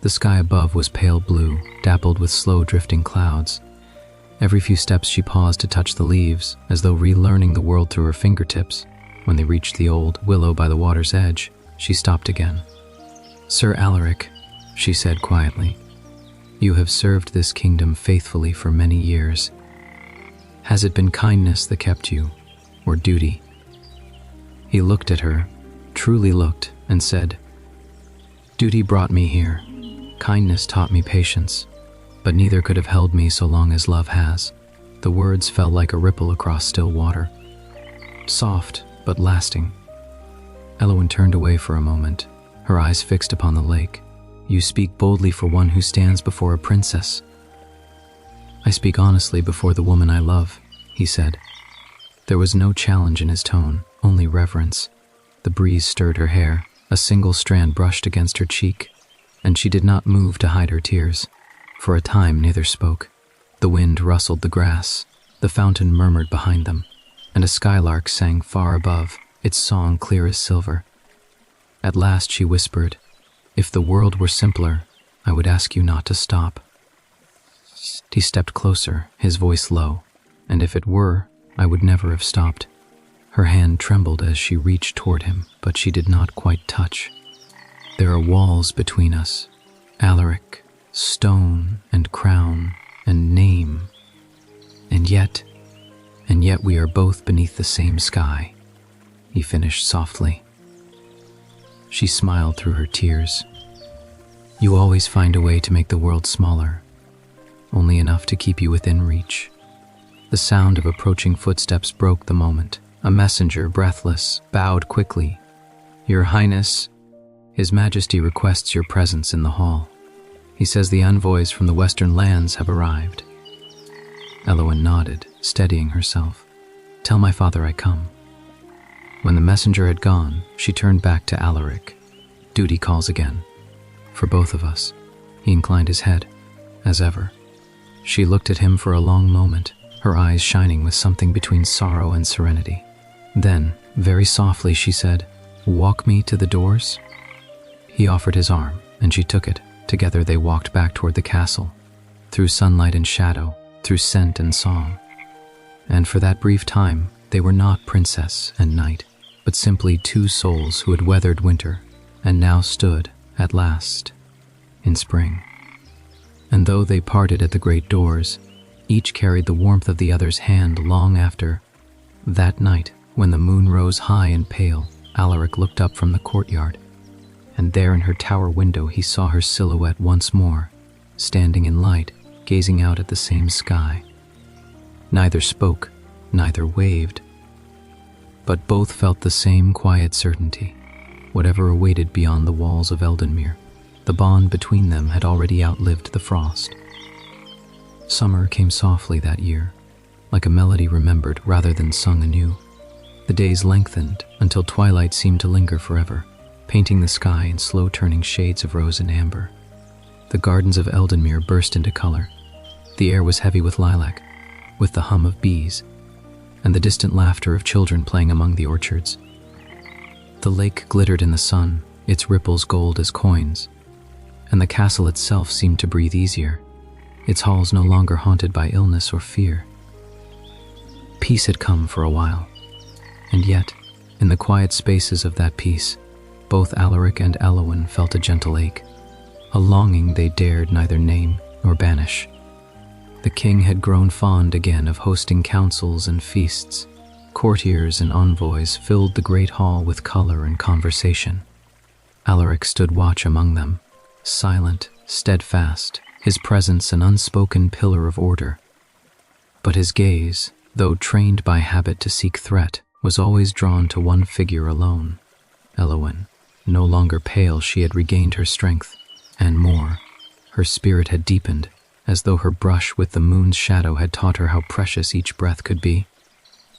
The sky above was pale blue, dappled with slow drifting clouds. Every few steps she paused to touch the leaves, as though relearning the world through her fingertips. When they reached the old willow by the water's edge, she stopped again. "Sir Alaric," she said quietly, "you have served this kingdom faithfully for many years. Has it been kindness that kept you, or duty?" He looked at her, truly looked, and said, "Duty brought me here. Kindness taught me patience, but neither could have held me so long as love has." The words fell like a ripple across still water, soft but lasting. Elowen turned away for a moment, her eyes fixed upon the lake. "You speak boldly for one who stands before a princess." "I speak honestly before the woman I love," he said. There was no challenge in his tone, only reverence. The breeze stirred her hair, a single strand brushed against her cheek, and she did not move to hide her tears. For a time neither spoke. The wind rustled the grass, the fountain murmured behind them, and a skylark sang far above, its song clear as silver. At last she whispered, "If the world were simpler, I would ask you not to stop." He stepped closer, his voice low, "And if it were, I would never have stopped." Her hand trembled as she reached toward him, but she did not quite touch. "There are walls between us, Alaric, stone and crown and name, and yet we are both beneath the same sky," he finished softly. She smiled through her tears. "You always find a way to make the world smaller, only enough to keep you within reach." The sound of approaching footsteps broke the moment. A messenger, breathless, bowed quickly. "Your Highness, His Majesty requests your presence in the hall. He says the envoys from the western lands have arrived." Elowen nodded, steadying herself. "Tell my father I come." When the messenger had gone, she turned back to Alaric. "Duty calls again. For both of us." He inclined his head, as ever. She looked at him for a long moment, her eyes shining with something between sorrow and serenity. Then, very softly, she said, "Walk me to the doors." He offered his arm, and she took it. Together they walked back toward the castle, through sunlight and shadow, through scent and song. And for that brief time, they were not princess and knight, but simply two souls who had weathered winter and now stood, at last, in spring. and though they parted at the great doors, each carried the warmth of the other's hand long after. That night, when the moon rose high and pale, Alaric looked up from the courtyard, and there in her tower window he saw her silhouette once more, standing in light, gazing out at the same sky. Neither spoke, neither waved, but both felt the same quiet certainty. Whatever awaited beyond the walls of Eldenmere, the bond between them had already outlived the frost. Summer came softly that year, like a melody remembered rather than sung anew. The days lengthened until twilight seemed to linger forever, painting the sky in slow-turning shades of rose and amber. The gardens of Eldenmere burst into color. The air was heavy with lilac, with the hum of bees, and the distant laughter of children playing among the orchards. The lake glittered in the sun, its ripples gold as coins, and the castle itself seemed to breathe easier, its halls no longer haunted by illness or fear. Peace had come for a while, and yet, in the quiet spaces of that peace, both Alaric and Elowen felt a gentle ache, a longing they dared neither name nor banish. The king had grown fond again of hosting councils and feasts. Courtiers and envoys filled the great hall with color and conversation. Alaric stood watch among them, silent, steadfast, his presence an unspoken pillar of order. But his gaze, though trained by habit to seek threat, was always drawn to one figure alone. Elowen. No longer pale, she had regained her strength, and more, her spirit had deepened, as though her brush with the moon's shadow had taught her how precious each breath could be.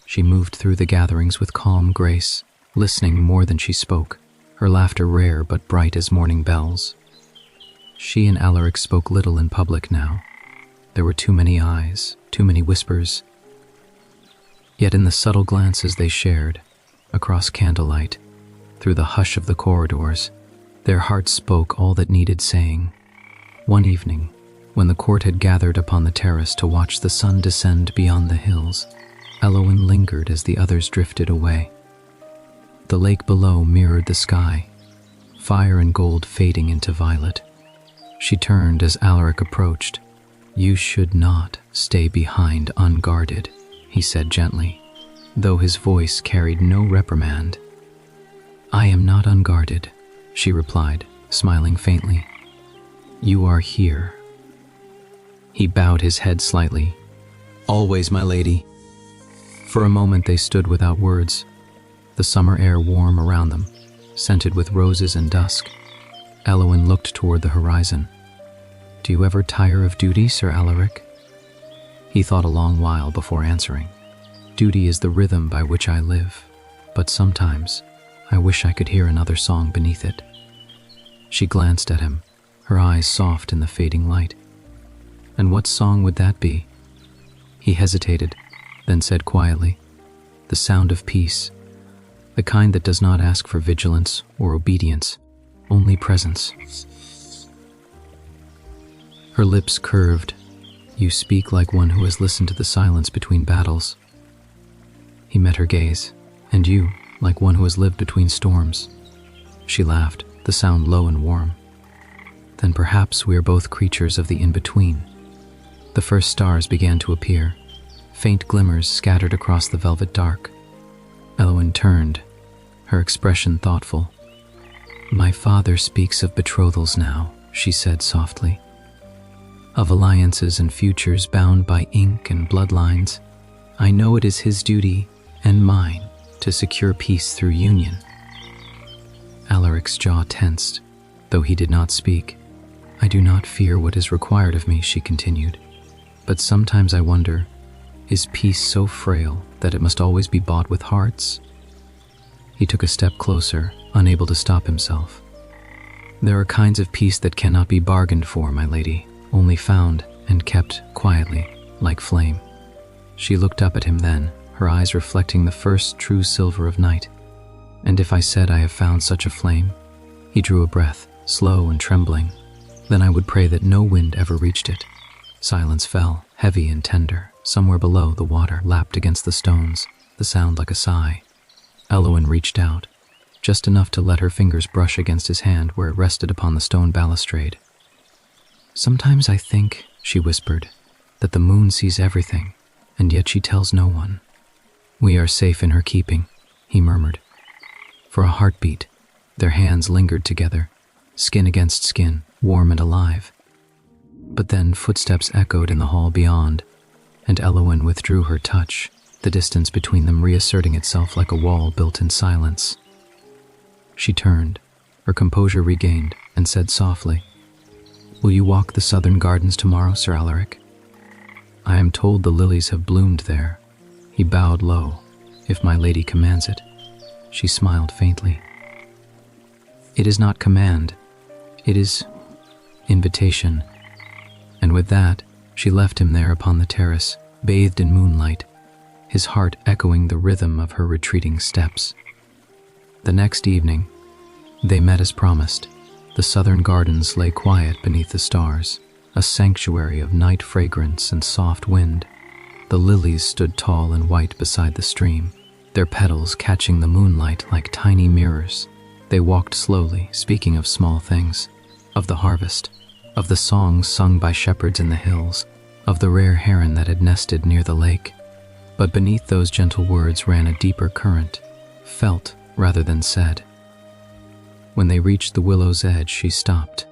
She moved through the gatherings with calm grace, listening more than she spoke, her laughter rare but bright as morning bells. She and Alaric spoke little in public now. There were too many eyes, too many whispers. Yet in the subtle glances they shared, across candlelight, through the hush of the corridors, their hearts spoke all that needed saying. One evening, when the court had gathered upon the terrace to watch the sun descend beyond the hills, Elowen lingered as the others drifted away. The lake below mirrored the sky, fire and gold fading into violet. She turned as Alaric approached. "You should not stay behind unguarded," he said gently, though his voice carried no reprimand. "I am not unguarded," she replied, smiling faintly. "You are here." He bowed his head slightly. "Always, my lady." For a moment they stood without words, the summer air warm around them, scented with roses and dusk. Elowen looked toward the horizon. "Do you ever tire of duty, Sir Alaric?" He thought a long while before answering. "Duty is the rhythm by which I live, but sometimes I wish I could hear another song beneath it." She glanced at him, her eyes soft in the fading light. "And what song would that be?" He hesitated, then said quietly, "The sound of peace, the kind that does not ask for vigilance or obedience, only presence." Her lips curved. "You speak like one who has listened to the silence between battles." He met her gaze. "And you, like one who has lived between storms." She laughed, the sound low and warm. "Then perhaps we are both creatures of the in-between." The first stars began to appear, faint glimmers scattered across the velvet dark. Elowen turned, her expression thoughtful. "My father speaks of betrothals now," she said softly. "Of alliances and futures bound by ink and bloodlines. I know it is his duty, and mine, to secure peace through union." Alaric's jaw tensed, though he did not speak. "I do not fear what is required of me," she continued. "But sometimes I wonder, is peace so frail that it must always be bought with hearts?" He took a step closer, unable to stop himself. "There are kinds of peace that cannot be bargained for, my lady, only found and kept quietly, like flame." She looked up at him then, her eyes reflecting the first true silver of night. "And if I said I have found such a flame?" He drew a breath, slow and trembling. "Then I would pray that no wind ever reached it." Silence fell, heavy and tender. Somewhere below, the water lapped against the stones, the sound like a sigh. Elowen reached out, just enough to let her fingers brush against his hand where it rested upon the stone balustrade. "Sometimes I think," she whispered, "that the moon sees everything, and yet she tells no one." "We are safe in her keeping," he murmured. For a heartbeat, their hands lingered together, skin against skin, warm and alive. But then footsteps echoed in the hall beyond, and Elowen withdrew her touch, the distance between them reasserting itself like a wall built in silence. She turned, her composure regained, and said softly, "Will you walk the southern gardens tomorrow, Sir Alaric? I am told the lilies have bloomed there." He bowed low. "If my lady commands it." She smiled faintly. "It is not command. It is invitation." And with that, she left him there upon the terrace, bathed in moonlight, his heart echoing the rhythm of her retreating steps. The next evening, they met as promised. The southern gardens lay quiet beneath the stars, a sanctuary of night fragrance and soft wind. The lilies stood tall and white beside the stream, their petals catching the moonlight like tiny mirrors. They walked slowly, speaking of small things, of the harvest, of the songs sung by shepherds in the hills, of the rare heron that had nested near the lake. But beneath those gentle words ran a deeper current, felt rather than said. When they reached the willow's edge, she stopped.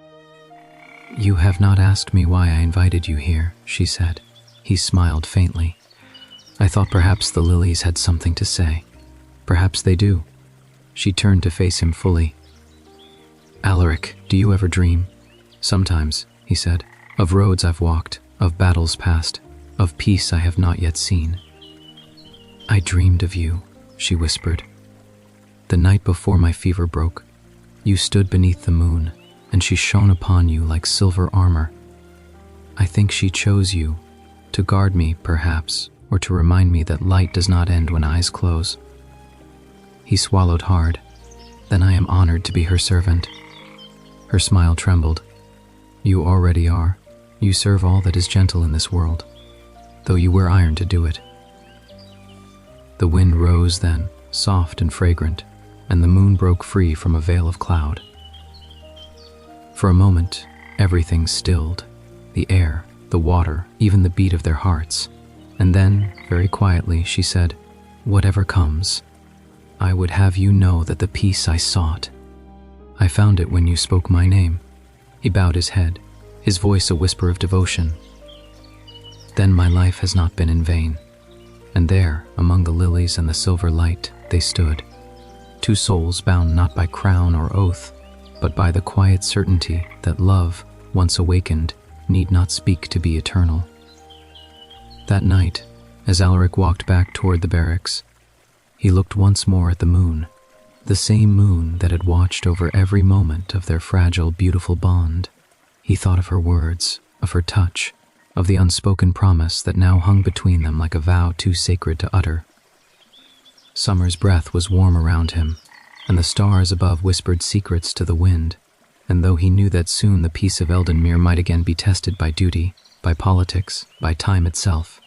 "You have not asked me why I invited you here," she said. He smiled faintly. "I thought perhaps the lilies had something to say. Perhaps they do." She turned to face him fully. "Alaric, do you ever dream?" "Sometimes," he said, "of roads I've walked, of battles past, of peace I have not yet seen." "I dreamed of you," she whispered. "The night before my fever broke, you stood beneath the moon, and she shone upon you like silver armor. I think she chose you, to guard me, perhaps, or to remind me that light does not end when eyes close." He swallowed hard. "Then I am honored to be her servant." Her smile trembled. "You already are. You serve all that is gentle in this world, though you wear iron to do it." The wind rose then, soft and fragrant, and the moon broke free from a veil of cloud. For a moment, everything stilled, the air, the water, even the beat of their hearts. And then, very quietly, she said, "Whatever comes, I would have you know that the peace I sought, I found it when you spoke my name." He bowed his head, his voice a whisper of devotion. "Then my life has not been in vain." And there, among the lilies and the silver light, they stood, two souls bound not by crown or oath, but by the quiet certainty that love, once awakened, need not speak to be eternal. That night, as Alaric walked back toward the barracks, he looked once more at the moon, the same moon that had watched over every moment of their fragile, beautiful bond. He thought of her words, of her touch, of the unspoken promise that now hung between them like a vow too sacred to utter. Summer's breath was warm around him, and the stars above whispered secrets to the wind, and though he knew that soon the peace of Eldenmere might again be tested by duty, by politics, by time itself,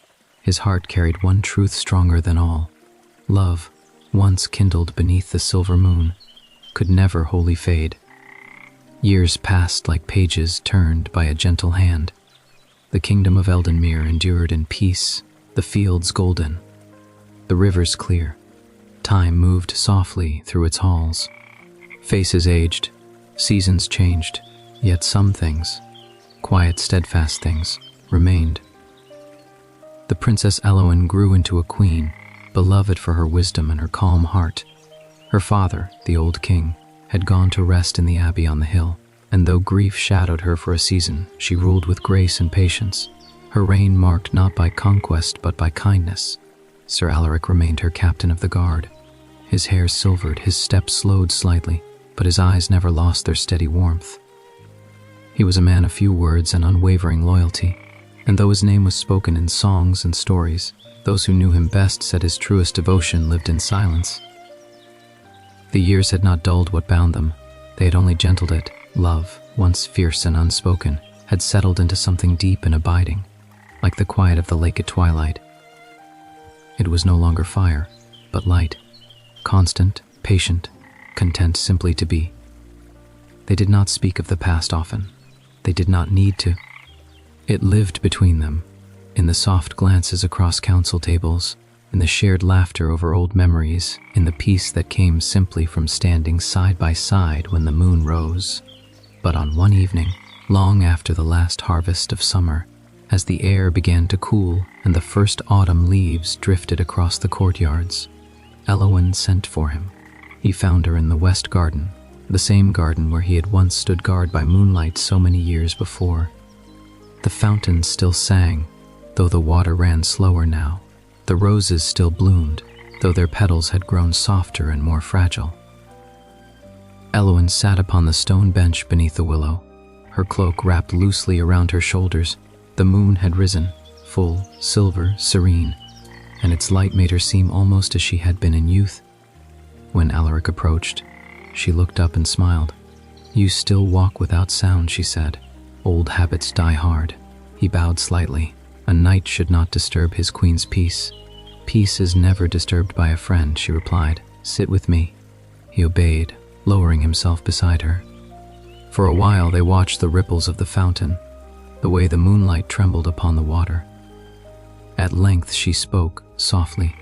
his heart carried one truth stronger than all. Love, once kindled beneath the silver moon, could never wholly fade. Years passed like pages turned by a gentle hand. The kingdom of Eldenmere endured in peace, the fields golden, the rivers clear. Time moved softly through its halls. Faces aged, seasons changed, yet some things, quiet, steadfast things, remained. The Princess Elowen grew into a queen, beloved for her wisdom and her calm heart. Her father, the old king, had gone to rest in the abbey on the hill, and though grief shadowed her for a season, she ruled with grace and patience, her reign marked not by conquest but by kindness. Sir Alaric remained her captain of the guard. His hair silvered, his steps slowed slightly, but his eyes never lost their steady warmth. He was a man of few words and unwavering loyalty, and though his name was spoken in songs and stories, those who knew him best said his truest devotion lived in silence. The years had not dulled what bound them, they had only gentled it. Love, once fierce and unspoken, had settled into something deep and abiding, like the quiet of the lake at twilight. It was no longer fire, but light, constant, patient, content simply to be. They did not speak of the past often. They did not need to. It lived between them, in the soft glances across council tables, in the shared laughter over old memories, in the peace that came simply from standing side by side when the moon rose. But on one evening, long after the last harvest of summer, as the air began to cool and the first autumn leaves drifted across the courtyards, Elowen sent for him. He found her in the west garden, the same garden where he had once stood guard by moonlight so many years before. The fountain still sang, though the water ran slower now. The roses still bloomed, though their petals had grown softer and more fragile. Elowen sat upon the stone bench beneath the willow, her cloak wrapped loosely around her shoulders. The moon had risen, full, silver, serene, and its light made her seem almost as she had been in youth. When Alaric approached, she looked up and smiled. "You still walk without sound," she said. "Old habits die hard." He bowed slightly. A knight should not disturb his queen's peace. "Peace is never disturbed by a friend," she replied. "Sit with me." He obeyed, lowering himself beside her. For a while they watched the ripples of the fountain, the way the moonlight trembled upon the water. At length she spoke, softly.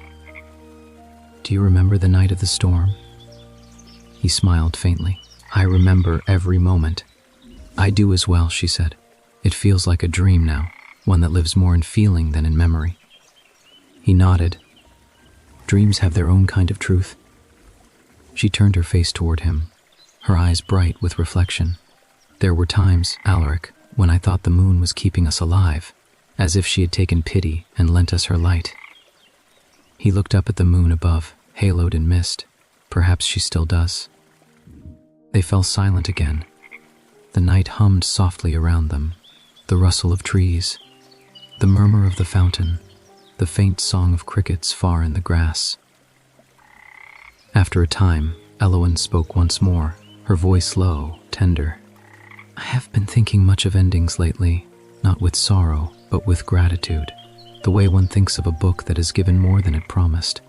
"Do you remember the night of the storm?" He smiled faintly. "I remember every moment." "I do as well," she said. "It feels like a dream now, one that lives more in feeling than in memory." He nodded. "Dreams have their own kind of truth." She turned her face toward him, her eyes bright with reflection. "There were times, Alaric, when I thought the moon was keeping us alive, as if she had taken pity and lent us her light." He looked up at the moon above, haloed in mist. Perhaps she still does. They fell silent again. The night hummed softly around them, the rustle of trees, the murmur of the fountain, the faint song of crickets far in the grass. After a time, Elowen spoke once more, her voice low, tender. "I have been thinking much of endings lately, not with sorrow, but with gratitude, the way one thinks of a book that has given more than it promised."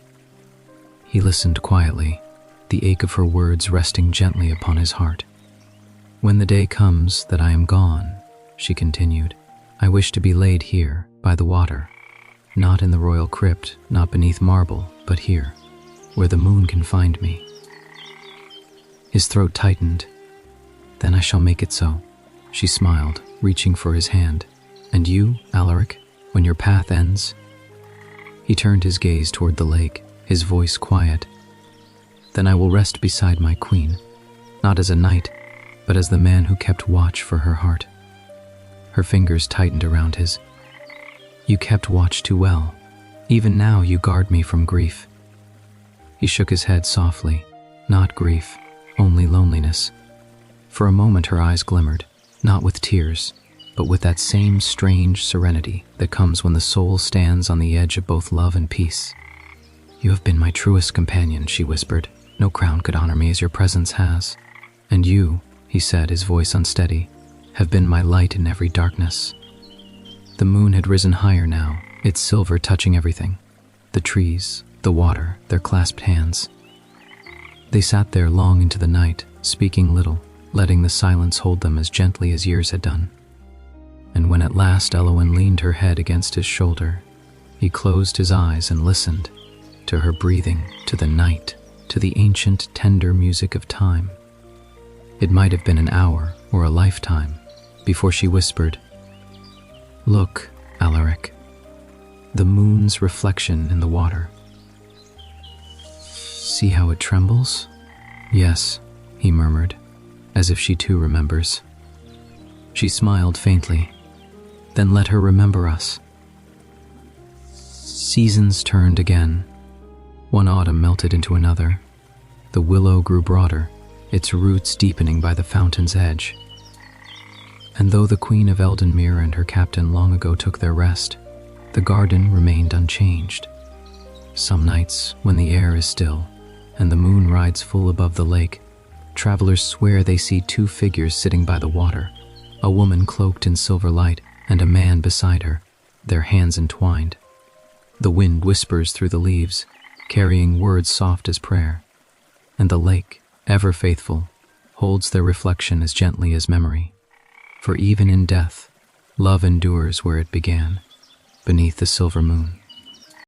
He listened quietly, the ache of her words resting gently upon his heart. "When the day comes that I am gone," she continued, "I wish to be laid here, by the water, not in the royal crypt, not beneath marble, but here, where the moon can find me." His throat tightened. "Then I shall make it so." She smiled, reaching for his hand. "And you, Alaric, when your path ends?" He turned his gaze toward the lake, his voice quiet. "Then I will rest beside my queen, not as a knight, but as the man who kept watch for her heart." Her fingers tightened around his. "You kept watch too well. Even now you guard me from grief." He shook his head softly. "Not grief, only loneliness." For a moment her eyes glimmered, not with tears, but with that same strange serenity that comes when the soul stands on the edge of both love and peace. "You have been my truest companion," she whispered. "No crown could honor me as your presence has." "And you," he said, his voice unsteady, "have been my light in every darkness." The moon had risen higher now, its silver touching everything. The trees, the water, their clasped hands. They sat there long into the night, speaking little, letting the silence hold them as gently as years had done. And when at last Elowen leaned her head against his shoulder, he closed his eyes and listened, to her breathing, to the night, to the ancient, tender music of time. It might have been an hour or a lifetime before she whispered, "Look, Alaric, the moon's reflection in the water. See how it trembles?" "Yes," he murmured, as if she too remembers. She smiled faintly. "Then let her remember us." Seasons turned again. One autumn melted into another. The willow grew broader, its roots deepening by the fountain's edge. And though the Queen of Eldenmere and her captain long ago took their rest, the garden remained unchanged. Some nights, when the air is still and the moon rides full above the lake, travelers swear they see two figures sitting by the water, a woman cloaked in silver light and a man beside her, their hands entwined. The wind whispers through the leaves, carrying words soft as prayer, and the lake, ever faithful, holds their reflection as gently as memory. For even in death, love endures where it began, beneath the silver moon.